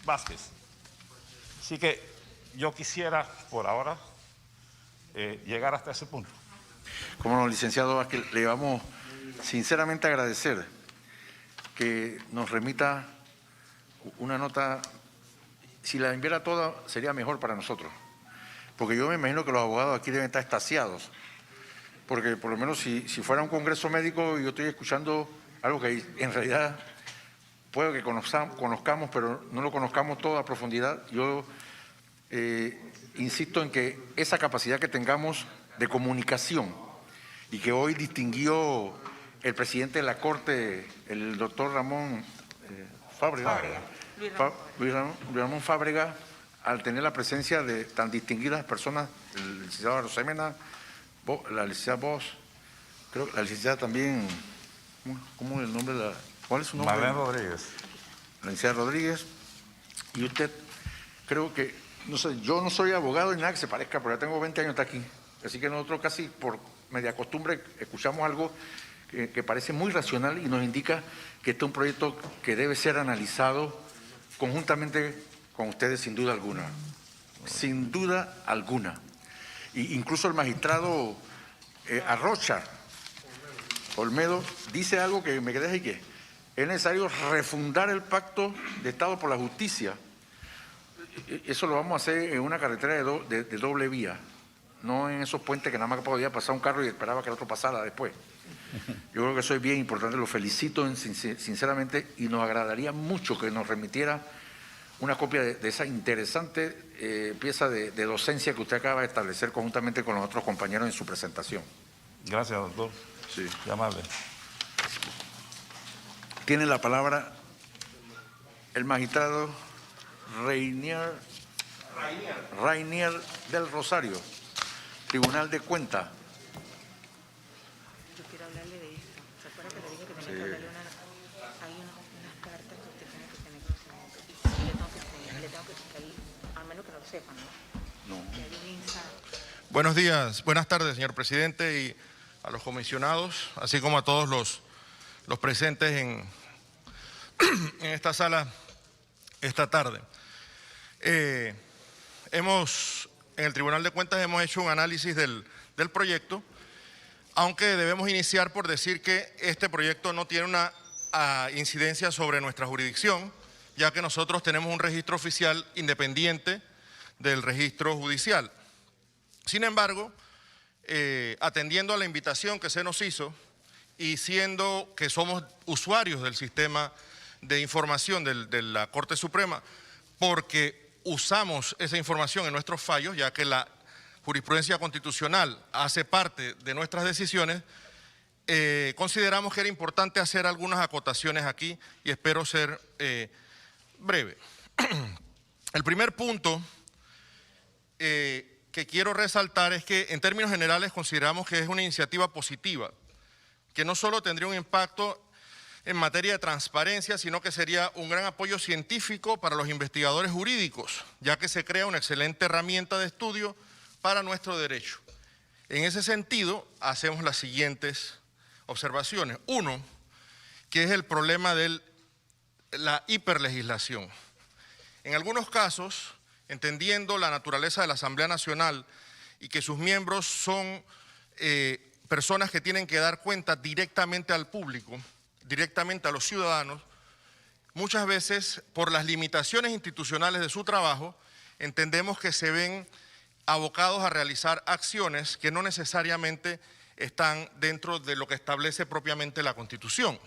Vázquez. Así que yo quisiera, por ahora, llegar hasta ese punto. Como no, licenciado Vázquez, le vamos sinceramente a agradecer que nos remita una nota. Si la enviara toda, sería mejor para nosotros. Porque yo me imagino que los abogados aquí deben estar extasiados. Porque por lo menos si fuera un congreso médico y yo estoy escuchando algo que en realidad puede que conozcamos, pero no lo conozcamos todo a profundidad, yo insisto en que esa capacidad que tengamos de comunicación y que hoy distinguió el presidente de la Corte, el doctor Ramón Fábrega. Luis Ramón Fábrega, al tener la presencia de tan distinguidas personas, el licenciado Rosemena, la licenciada Bosch, creo que la licenciada también, ¿cómo es el nombre? ¿Cuál es su nombre? Marlene Rodríguez. La licenciada Rodríguez. Y usted, creo que, no sé, yo no soy abogado ni nada que se parezca, pero ya tengo 20 años de aquí. Así que nosotros casi por media costumbre escuchamos algo que parece muy racional y nos indica que este es un proyecto que debe ser analizado conjuntamente con ustedes, sin duda alguna. Sin duda alguna. Incluso el magistrado Arrocha Olmedo dice algo que me quedé ahí, que es necesario refundar el pacto de Estado por la justicia. Eso lo vamos a hacer en una carretera de doble vía, no en esos puentes que nada más podía pasar un carro y esperaba que el otro pasara después. Yo creo que eso es bien importante, lo felicito sinceramente y nos agradaría mucho que nos remitiera una copia de esa interesante pieza de docencia que usted acaba de establecer conjuntamente con los otros compañeros en su presentación. Gracias, doctor. Sí. Qué amable. Tiene la palabra el magistrado Rainier del Rosario, Tribunal de Cuentas. Yo quiero hablarle de esto. ¿Se acuerda que le dije que tenía que hablarle hay unas cartas que usted tiene que tener conocimiento? Y sí, le tengo que explicar, al menos que no lo sepan, ¿no? No. Que hay un insight. Buenos días, buenas tardes, señor presidente, y a los comisionados, así como a todos los presentes en esta sala esta tarde. En el Tribunal de Cuentas hemos hecho un análisis del proyecto, aunque debemos iniciar por decir que este proyecto no tiene una incidencia sobre nuestra jurisdicción, ya que nosotros tenemos un registro oficial independiente del registro judicial. Sin embargo, atendiendo a la invitación que se nos hizo y siendo que somos usuarios del sistema de información de la Corte Suprema, porque usamos esa información en nuestros fallos, ya que la jurisprudencia constitucional hace parte de nuestras decisiones, consideramos que era importante hacer algunas acotaciones aquí y espero ser breve. El primer punto que quiero resaltar es que en términos generales consideramos que es una iniciativa positiva, que no solo tendría un impacto en materia de transparencia, sino que sería un gran apoyo científico para los investigadores jurídicos, ya que se crea una excelente herramienta de estudio para nuestro derecho. En ese sentido, hacemos las siguientes observaciones. Uno, que es el problema de la hiperlegislación. En algunos casos, entendiendo la naturaleza de la Asamblea Nacional y que sus miembros son personas que tienen que dar cuenta directamente al público, directamente a los ciudadanos, muchas veces por las limitaciones institucionales de su trabajo, entendemos que se ven abocados a realizar acciones que no necesariamente están dentro de lo que establece propiamente la Constitución.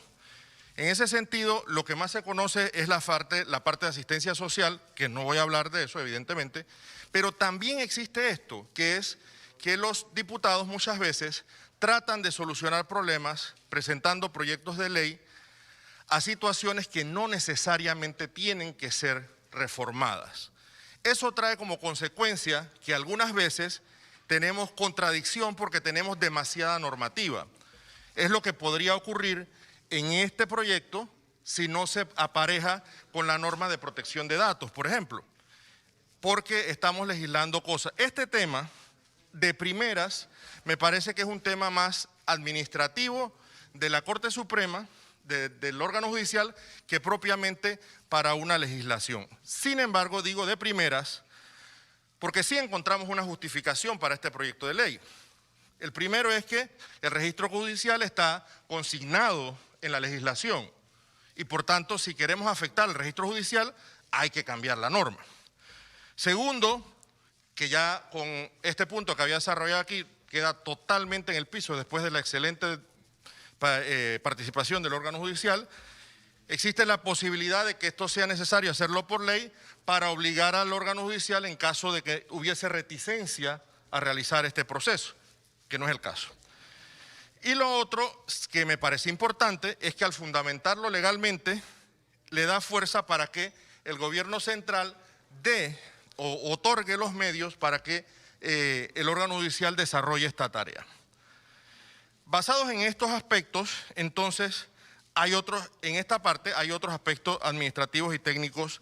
En ese sentido, lo que más se conoce es la parte de asistencia social, que no voy a hablar de eso, evidentemente, pero también existe esto, que es que los diputados muchas veces tratan de solucionar problemas presentando proyectos de ley a situaciones que no necesariamente tienen que ser reformadas. Eso trae como consecuencia que algunas veces tenemos contradicción porque tenemos demasiada normativa. Es lo que podría ocurrir en este proyecto si no se apareja con la norma de protección de datos, por ejemplo, porque estamos legislando cosas. Este tema, de primeras, me parece que es un tema más administrativo de la Corte Suprema, del órgano judicial, que propiamente para una legislación. Sin embargo, digo de primeras, porque sí encontramos una justificación para este proyecto de ley. El primero es que el registro judicial está consignado en la legislación y por tanto, si queremos afectar el registro judicial, hay que cambiar la norma. Segundo, que ya con este punto que había desarrollado aquí, queda totalmente en el piso después de la excelente participación del órgano judicial, existe la posibilidad de que esto sea necesario hacerlo por ley para obligar al órgano judicial en caso de que hubiese reticencia a realizar este proceso, que no es el caso. Y lo otro que me parece importante es que al fundamentarlo legalmente le da fuerza para que el gobierno central dé o otorgue los medios para que el órgano judicial desarrolle esta tarea. Basados en estos aspectos, entonces, en esta parte hay otros aspectos administrativos y técnicos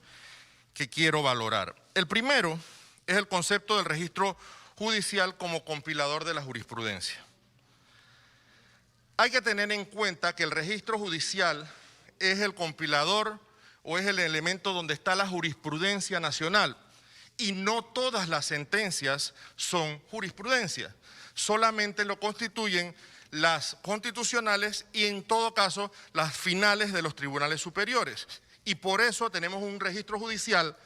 que quiero valorar. El primero es el concepto del registro judicial como compilador de la jurisprudencia. Hay que tener en cuenta que el registro judicial es el compilador o es el elemento donde está la jurisprudencia nacional y no todas las sentencias son jurisprudencia, solamente lo constituyen las constitucionales y en todo caso las finales de los tribunales superiores. Y por eso tenemos un registro judicial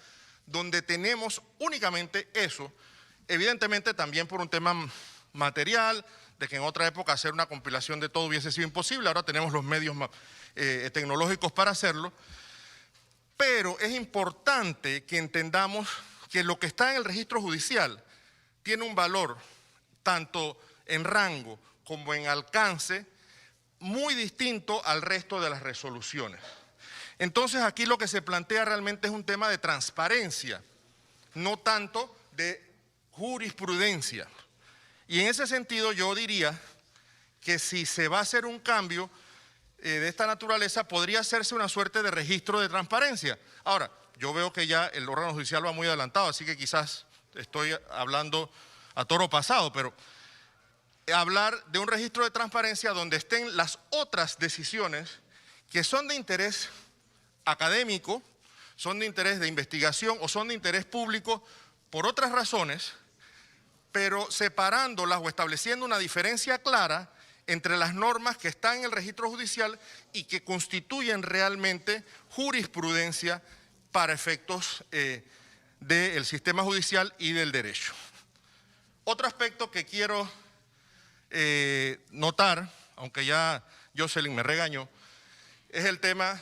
donde tenemos únicamente eso, evidentemente también por un tema material, de que en otra época hacer una compilación de todo hubiese sido imposible, ahora tenemos los medios tecnológicos para hacerlo, pero es importante que entendamos que lo que está en el registro judicial tiene un valor tanto en rango como en alcance muy distinto al resto de las resoluciones. Entonces aquí lo que se plantea realmente es un tema de transparencia, no tanto de jurisprudencia. Y en ese sentido yo diría que si se va a hacer un cambio de esta naturaleza, podría hacerse una suerte de registro de transparencia. Ahora, yo veo que ya el órgano judicial va muy adelantado, así que quizás estoy hablando a toro pasado, pero hablar de un registro de transparencia donde estén las otras decisiones que son de interés académico, son de interés de investigación o son de interés público por otras razones, pero separándolas o estableciendo una diferencia clara entre las normas que están en el registro judicial y que constituyen realmente jurisprudencia para efectos del sistema judicial y del derecho. Otro aspecto que quiero notar, aunque ya Jocelyn me regañó, es el tema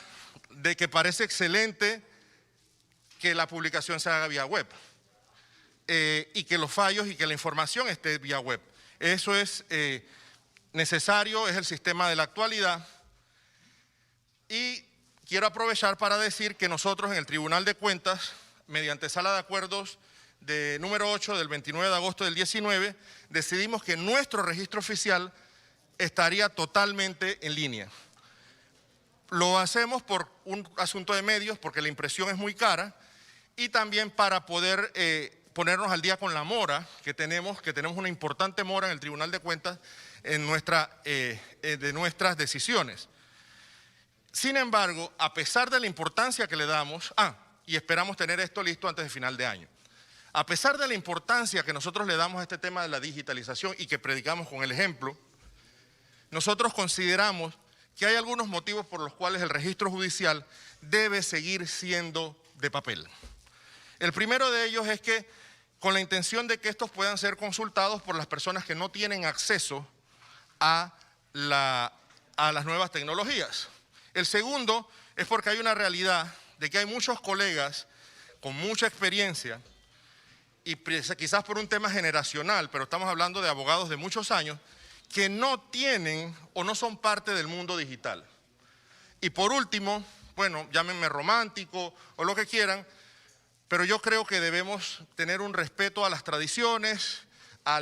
de que parece excelente que la publicación se haga vía web y que los fallos y que la información esté vía web. Eso es necesario, es el sistema de la actualidad. Y quiero aprovechar para decir que nosotros en el Tribunal de Cuentas, mediante sala de acuerdos de número 8 del 29 de agosto del 19, decidimos que nuestro registro oficial estaría totalmente en línea. Lo hacemos por un asunto de medios, porque la impresión es muy cara, y también para poder ponernos al día con la mora que tenemos una importante mora en el Tribunal de Cuentas en de nuestras decisiones. Sin embargo, a pesar de la importancia que le damos, y esperamos tener esto listo antes de final de año, a pesar de la importancia que nosotros le damos a este tema de la digitalización y que predicamos con el ejemplo, nosotros consideramos que hay algunos motivos por los cuales el registro judicial debe seguir siendo de papel. El primero de ellos es que con la intención de que estos puedan ser consultados por las personas que no tienen acceso a las nuevas tecnologías. El segundo es porque hay una realidad de que hay muchos colegas con mucha experiencia y quizás por un tema generacional, pero estamos hablando de abogados de muchos años, que no tienen o no son parte del mundo digital. Y por último, bueno, llámenme romántico o lo que quieran, pero yo creo que debemos tener un respeto a las tradiciones, a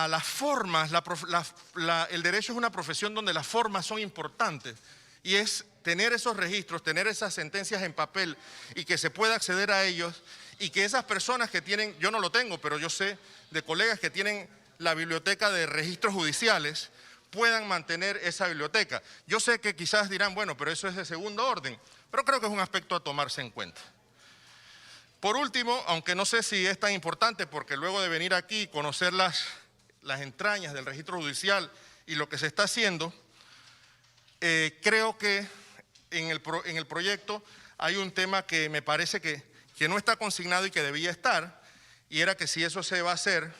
las formas. El derecho es una profesión donde las formas son importantes y es tener esos registros, tener esas sentencias en papel y que se pueda acceder a ellos y que esas personas que tienen, yo no lo tengo, pero yo sé de colegas que tienen la biblioteca de registros judiciales, puedan mantener esa biblioteca. Yo sé que quizás dirán, bueno, pero eso es de segundo orden, pero creo que es un aspecto a tomarse en cuenta. Por último, aunque no sé si es tan importante, porque luego de venir aquí y conocer las entrañas del registro judicial y lo que se está haciendo, creo que en el proyecto hay un tema que me parece que no está consignado y que debía estar, y era que si eso se va a hacer,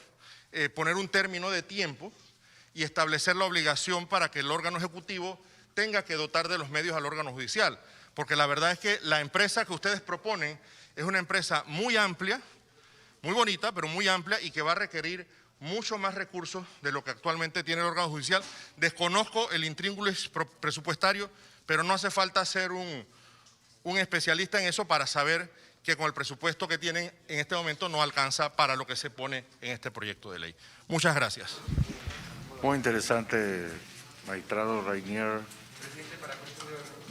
poner un término de tiempo y establecer la obligación para que el órgano ejecutivo tenga que dotar de los medios al órgano judicial. Porque la verdad es que la empresa que ustedes proponen es una empresa muy amplia, muy bonita, pero muy amplia y que va a requerir mucho más recursos de lo que actualmente tiene el órgano judicial. Desconozco el intríngulis presupuestario, pero no hace falta ser un especialista en eso para saber que con el presupuesto que tienen en este momento no alcanza para lo que se pone en este proyecto de ley. Muchas gracias. Muy interesante, magistrado Rainier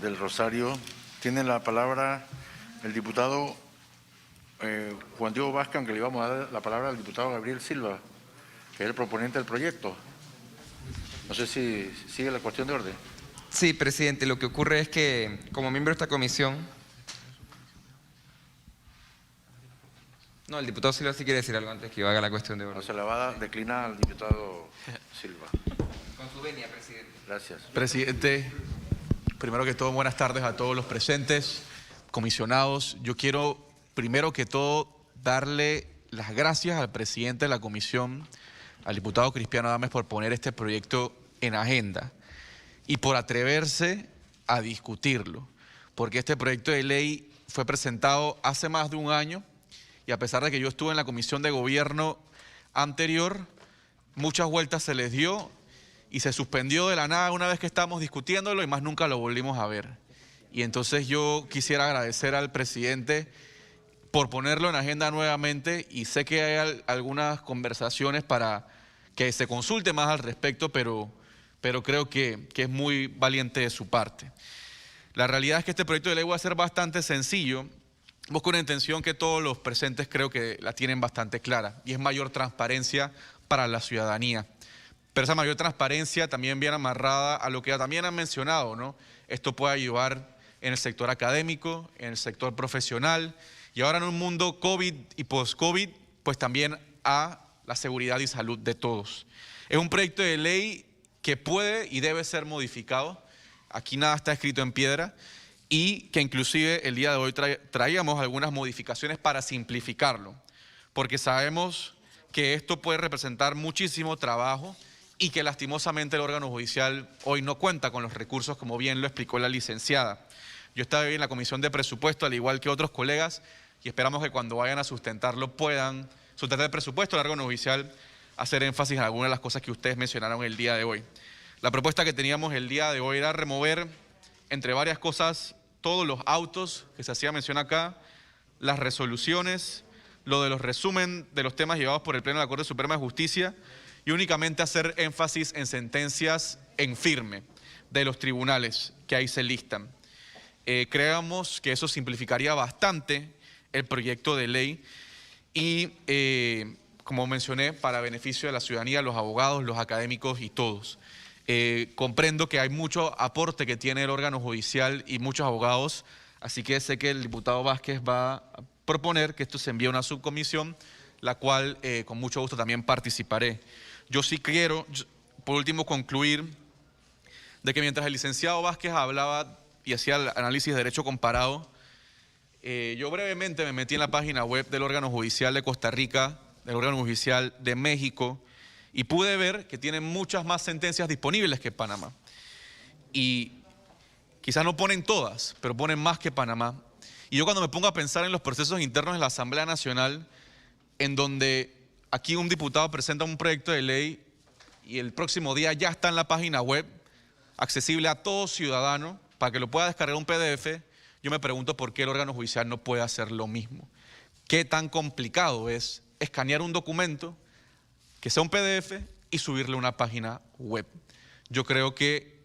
del Rosario. Tiene la palabra el diputado Juan Diego Vázquez, aunque le íbamos a dar la palabra al diputado Gabriel Silva, que es el proponente del proyecto. No sé si sigue la cuestión de orden. Sí, presidente, lo que ocurre es que como miembro de esta comisión... No, el diputado Silva sí quiere decir algo antes que yo haga la cuestión de orden. No se la va a declinar al diputado Silva. Con su venia, presidente. Gracias. Presidente, primero que todo, buenas tardes a todos los presentes, comisionados. Yo quiero, primero que todo, darle las gracias al presidente de la comisión, al diputado Cristiano Adames, por poner este proyecto en agenda y por atreverse a discutirlo, porque este proyecto de ley fue presentado hace más de un año y a pesar de que yo estuve en la comisión de gobierno anterior, muchas vueltas se les dio y se suspendió de la nada una vez que estábamos discutiéndolo y más nunca lo volvimos a ver. Y entonces yo quisiera agradecer al presidente por ponerlo en agenda nuevamente y sé que hay algunas conversaciones para que se consulte más al respecto, pero creo que es muy valiente de su parte. La realidad es que este proyecto de ley va a ser bastante sencillo. Busco una intención que todos los presentes creo que la tienen bastante clara y es mayor transparencia para la ciudadanía. Pero esa mayor transparencia también viene amarrada a lo que también han mencionado, ¿no? Esto puede ayudar en el sector académico, en el sector profesional y ahora en un mundo COVID y post-COVID, pues también a la seguridad y salud de todos. Es un proyecto de ley que puede y debe ser modificado. Aquí nada está escrito en piedra. Y que inclusive el día de hoy traíamos algunas modificaciones para simplificarlo. porque sabemos que esto puede representar muchísimo trabajo y que lastimosamente el órgano judicial hoy no cuenta con los recursos, como bien lo explicó la licenciada. Yo estaba hoy en la Comisión de Presupuesto, al igual que otros colegas, y esperamos que cuando vayan a sustentarlo puedan sustentar el presupuesto del órgano judicial, hacer énfasis en algunas de las cosas que ustedes mencionaron el día de hoy. La propuesta que teníamos el día de hoy era remover, entre varias cosas, todos los autos que se hacía mención acá, las resoluciones, lo de los resumen de los temas llevados por el Pleno de la Corte Suprema de Justicia y únicamente hacer énfasis en sentencias en firme de los tribunales que ahí se listan. Creemos que eso simplificaría bastante el proyecto de ley y, como mencioné, para beneficio de la ciudadanía, los abogados, los académicos y todos. Comprendo que hay mucho aporte que tiene el órgano judicial y muchos abogados, así que sé que el diputado Vázquez va a proponer que esto se envíe a una subcomisión, la cual con mucho gusto también participaré. Yo sí quiero, por último, concluir de que mientras el licenciado Vázquez hablaba y hacía el análisis de derecho comparado, yo brevemente me metí en la página web del órgano judicial de Costa Rica, del órgano judicial de México, y pude ver que tienen muchas más sentencias disponibles que Panamá. Y quizás no ponen todas, pero ponen más que Panamá. Y yo cuando me pongo a pensar en los procesos internos de la Asamblea Nacional, en donde aquí un diputado presenta un proyecto de ley y el próximo día ya está en la página web, accesible a todo ciudadano, para que lo pueda descargar un PDF, yo me pregunto por qué el órgano judicial no puede hacer lo mismo. ¿Qué tan complicado es escanear un documento que sea un PDF y subirle a una página web? Yo creo que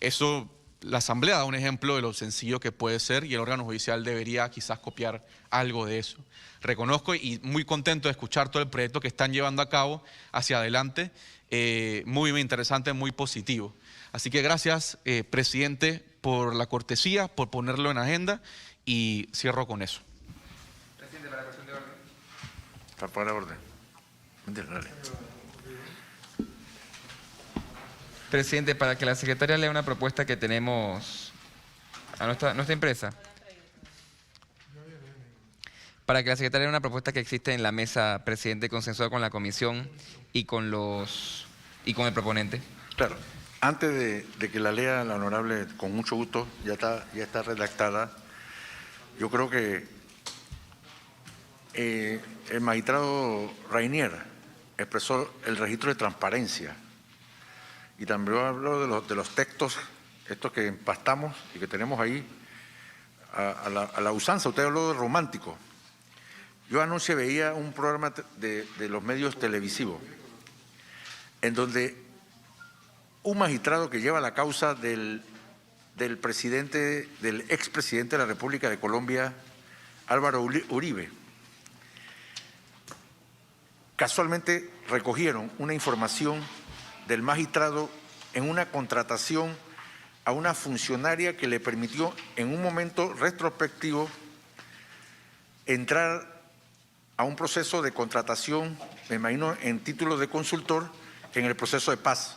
eso, la Asamblea da un ejemplo de lo sencillo que puede ser y el órgano judicial debería quizás copiar algo de eso. Reconozco y muy contento de escuchar todo el proyecto que están llevando a cabo hacia adelante, muy interesante, muy positivo. Así que gracias, presidente, por la cortesía, por ponerlo en agenda y cierro con eso. Presidente, para la cuestión de orden. Está por la orden. Dale. Presidente, para que la secretaria lea una propuesta que tenemos a nuestra empresa. Para que la secretaria lea una propuesta que existe en la mesa, presidente, consensuada con la comisión y con el proponente. Claro. Antes de que la lea la honorable, con mucho gusto, ya está redactada. Yo creo que el magistrado Rainier expresó el registro de transparencia y también habló de los textos, estos que empastamos y que tenemos ahí a la usanza. Usted habló de romántico. Yo anoche veía un programa de los medios televisivos en donde un magistrado que lleva la causa del expresidente de la República de Colombia, Álvaro Uribe, casualmente recogieron una información del magistrado en una contratación a una funcionaria que le permitió en un momento retrospectivo entrar a un proceso de contratación, me imagino en título de consultor, en el proceso de paz.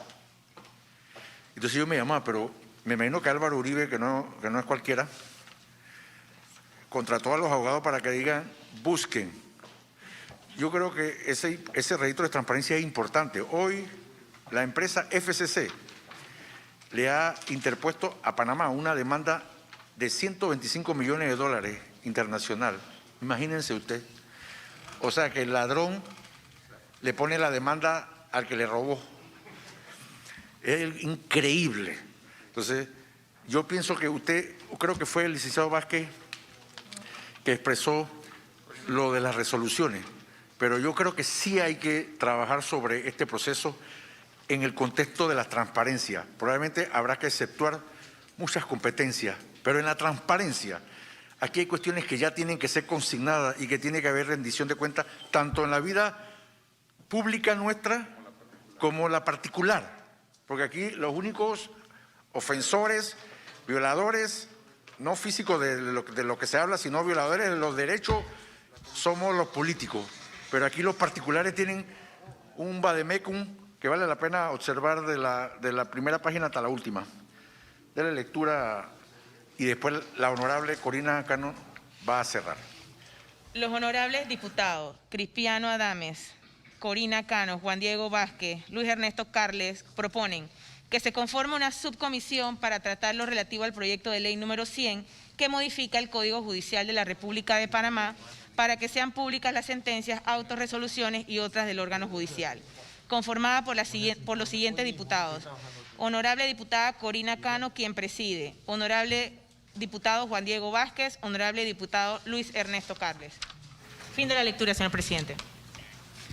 Entonces yo me llamaba, pero me imagino que Álvaro Uribe, que no es cualquiera, contrató a los abogados para que digan, busquen. Yo creo que ese registro de transparencia es importante. Hoy la empresa FCC le ha interpuesto a Panamá una demanda de 125 millones de dólares internacional. Imagínense usted. O sea que el ladrón le pone la demanda al que le robó. Es increíble. Entonces, yo pienso que creo que fue el licenciado Vázquez que expresó lo de las resoluciones, pero yo creo que sí hay que trabajar sobre este proceso en el contexto de la transparencia. Probablemente habrá que exceptuar muchas competencias, pero en la transparencia, aquí hay cuestiones que ya tienen que ser consignadas y que tiene que haber rendición de cuentas, tanto en la vida pública nuestra como la particular. Porque aquí los únicos ofensores, violadores, no físicos de lo que se habla, sino violadores de los derechos, somos los políticos. Pero aquí los particulares tienen un vademecum que vale la pena observar de la primera página hasta la última. Dele lectura y después la honorable Corina Cano va a cerrar. Los honorables diputados Cristiano Adames, Corina Cano, Juan Diego Vázquez, Luis Ernesto Carles proponen que se conforme una subcomisión para tratar lo relativo al proyecto de ley número 100 que modifica el Código Judicial de la República de Panamá para que sean públicas las sentencias, autorresoluciones y otras del órgano judicial, conformada por los siguientes diputados. Honorable diputada Corina Cano, quien preside. Honorable diputado Juan Diego Vázquez. Honorable diputado Luis Ernesto Carles. Fin de la lectura, señor presidente.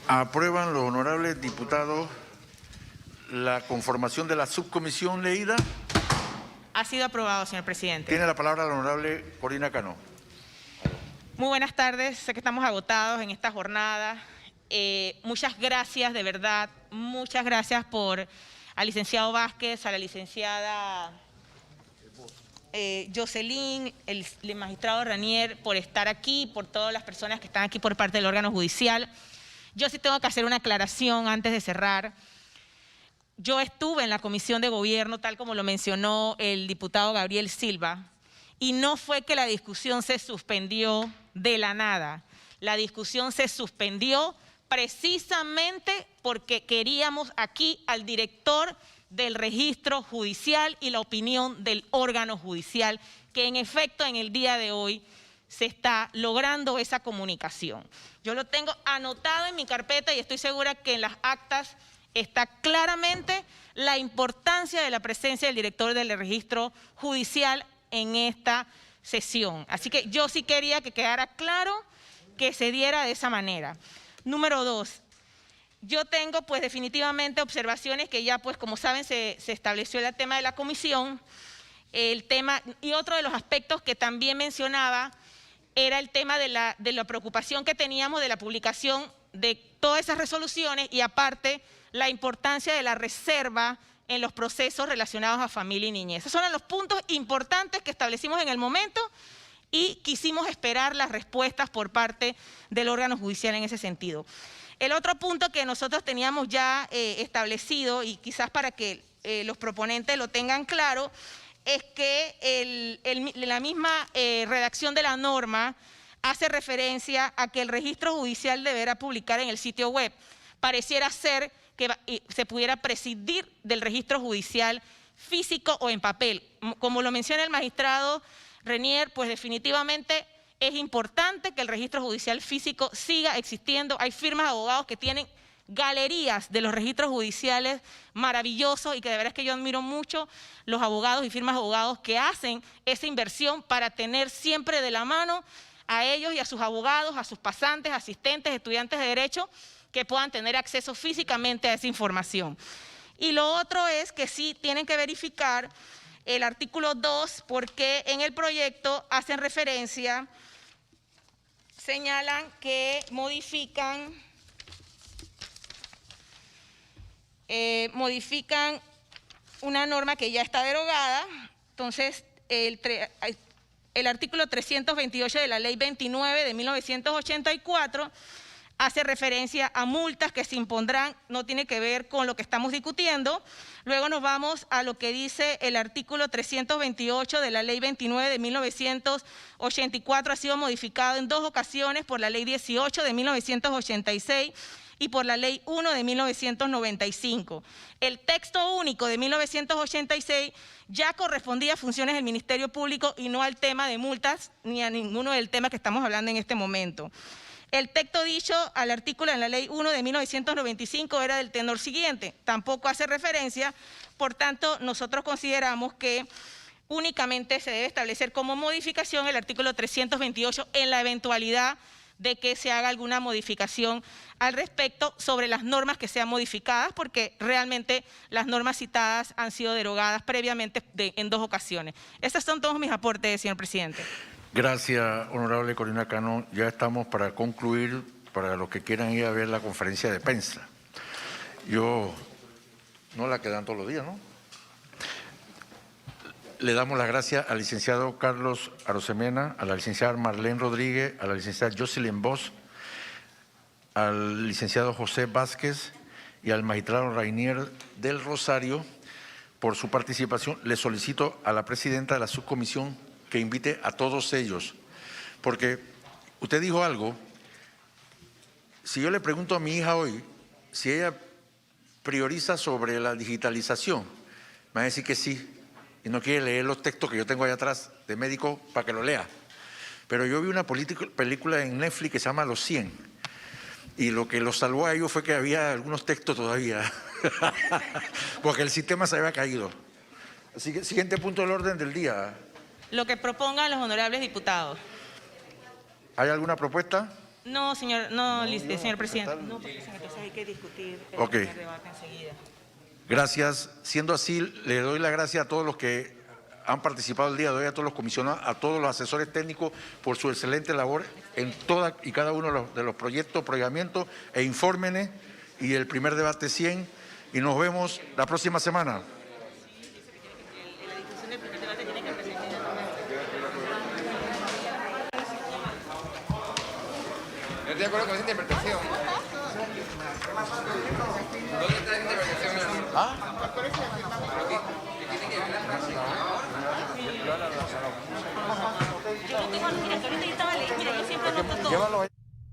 ¿Aprueban los honorables diputados la conformación de la subcomisión leída? Ha sido aprobado, señor presidente. Tiene la palabra la honorable Corina Cano. Muy buenas tardes. Sé que estamos agotados en esta jornada. Muchas gracias, de verdad. Muchas gracias al licenciado Vázquez, a la licenciada Jocelyn, el magistrado Ranier, por estar aquí, por todas las personas que están aquí por parte del órgano judicial. Yo sí tengo que hacer una aclaración antes de cerrar. Yo estuve en la Comisión de Gobierno, tal como lo mencionó el diputado Gabriel Silva, y no fue que la discusión se suspendió de la nada. La discusión se suspendió precisamente porque queríamos aquí al director del registro judicial y la opinión del órgano judicial, que en efecto en el día de hoy se está logrando esa comunicación. Yo lo tengo anotado en mi carpeta y estoy segura que en las actas está claramente la importancia de la presencia del director del registro judicial en esta sesión. Así que yo sí quería que quedara claro que se diera de esa manera. Número 2, yo tengo pues definitivamente observaciones que ya pues como saben se estableció el tema de la comisión, el tema y otro de los aspectos que también mencionaba era el tema de la preocupación que teníamos de la publicación de todas esas resoluciones y aparte la importancia de la reserva en los procesos relacionados a familia y niñez. Esos son los puntos importantes que establecimos en el momento y quisimos esperar las respuestas por parte del órgano judicial en ese sentido. El otro punto que nosotros teníamos ya establecido y quizás para que los proponentes lo tengan claro es que la misma redacción de la norma hace referencia a que el registro judicial deberá publicar en el sitio web. Pareciera ser que se pudiera prescindir del registro judicial físico o en papel. Como lo menciona el magistrado Ranier, pues definitivamente es importante que el registro judicial físico siga existiendo. Hay firmas de abogados que tienen galerías de los registros judiciales maravillosos y que de verdad es que yo admiro mucho los abogados y firmas de abogados que hacen esa inversión para tener siempre de la mano a ellos y a sus abogados, a sus pasantes, asistentes, estudiantes de Derecho, que puedan tener acceso físicamente a esa información. Y lo otro es que sí tienen que verificar el artículo 2, porque en el proyecto hacen referencia, señalan que modifican una norma que ya está derogada. Entonces, el artículo 328 de la Ley 29 de 1984 hace referencia a multas que se impondrán, no tiene que ver con lo que estamos discutiendo. Luego nos vamos a lo que dice el artículo 328 de la Ley 29 de 1984, ha sido modificado en 2 ocasiones por la Ley 18 de 1986 y por la Ley 1 de 1995. El texto único de 1986 ya correspondía a funciones del Ministerio Público y no al tema de multas ni a ninguno del tema que estamos hablando en este momento. El texto dicho al artículo en la Ley 1 de 1995 era del tenor siguiente, tampoco hace referencia, por tanto nosotros consideramos que únicamente se debe establecer como modificación el artículo 328 en la eventualidad de que se haga alguna modificación al respecto sobre las normas que sean modificadas, porque realmente las normas citadas han sido derogadas previamente en 2 ocasiones. Esos son todos mis aportes, señor presidente. Gracias, honorable Corina Cano. Ya estamos para concluir, para los que quieran ir a ver la conferencia de prensa. Yo, no la quedan todos los días, ¿no? Le damos las gracias al licenciado Carlos Arosemena, a la licenciada Marlene Rodríguez, a la licenciada Jocelyn Bosch, al licenciado José Vázquez y al magistrado Rainier del Rosario por su participación. Le solicito a la presidenta de la subcomisión que invite a todos ellos, porque Usted dijo algo. Si yo le pregunto a mi hija hoy si ella prioriza sobre la digitalización, me va a decir que sí, y no quiere leer los textos que yo tengo allá atrás de médico para que lo lea. Pero yo vi una película en Netflix que se llama Los 100, y lo que los salvó a ellos fue que había algunos textos todavía, porque el sistema se había caído. Así que, siguiente punto del orden del día. Lo que propongan los honorables diputados. ¿Hay alguna propuesta? No, señor, señor presidente. No, porque entonces hay que discutir el Ok. primer debate enseguida. Gracias. Siendo así, le doy la gracia a todos los que han participado el día de hoy, a todos los comisionados, a todos los asesores técnicos por su excelente labor en toda y cada uno de los proyectos, proyectamientos e infórmenes y el primer debate 100. Y nos vemos la próxima semana. Yo estoy de acuerdo con esa interpretación. ¿Dónde está la interpretación? Yo no tengo, mira, que ahorita yo estaba leyendo, mira, yo siempre anoto todo.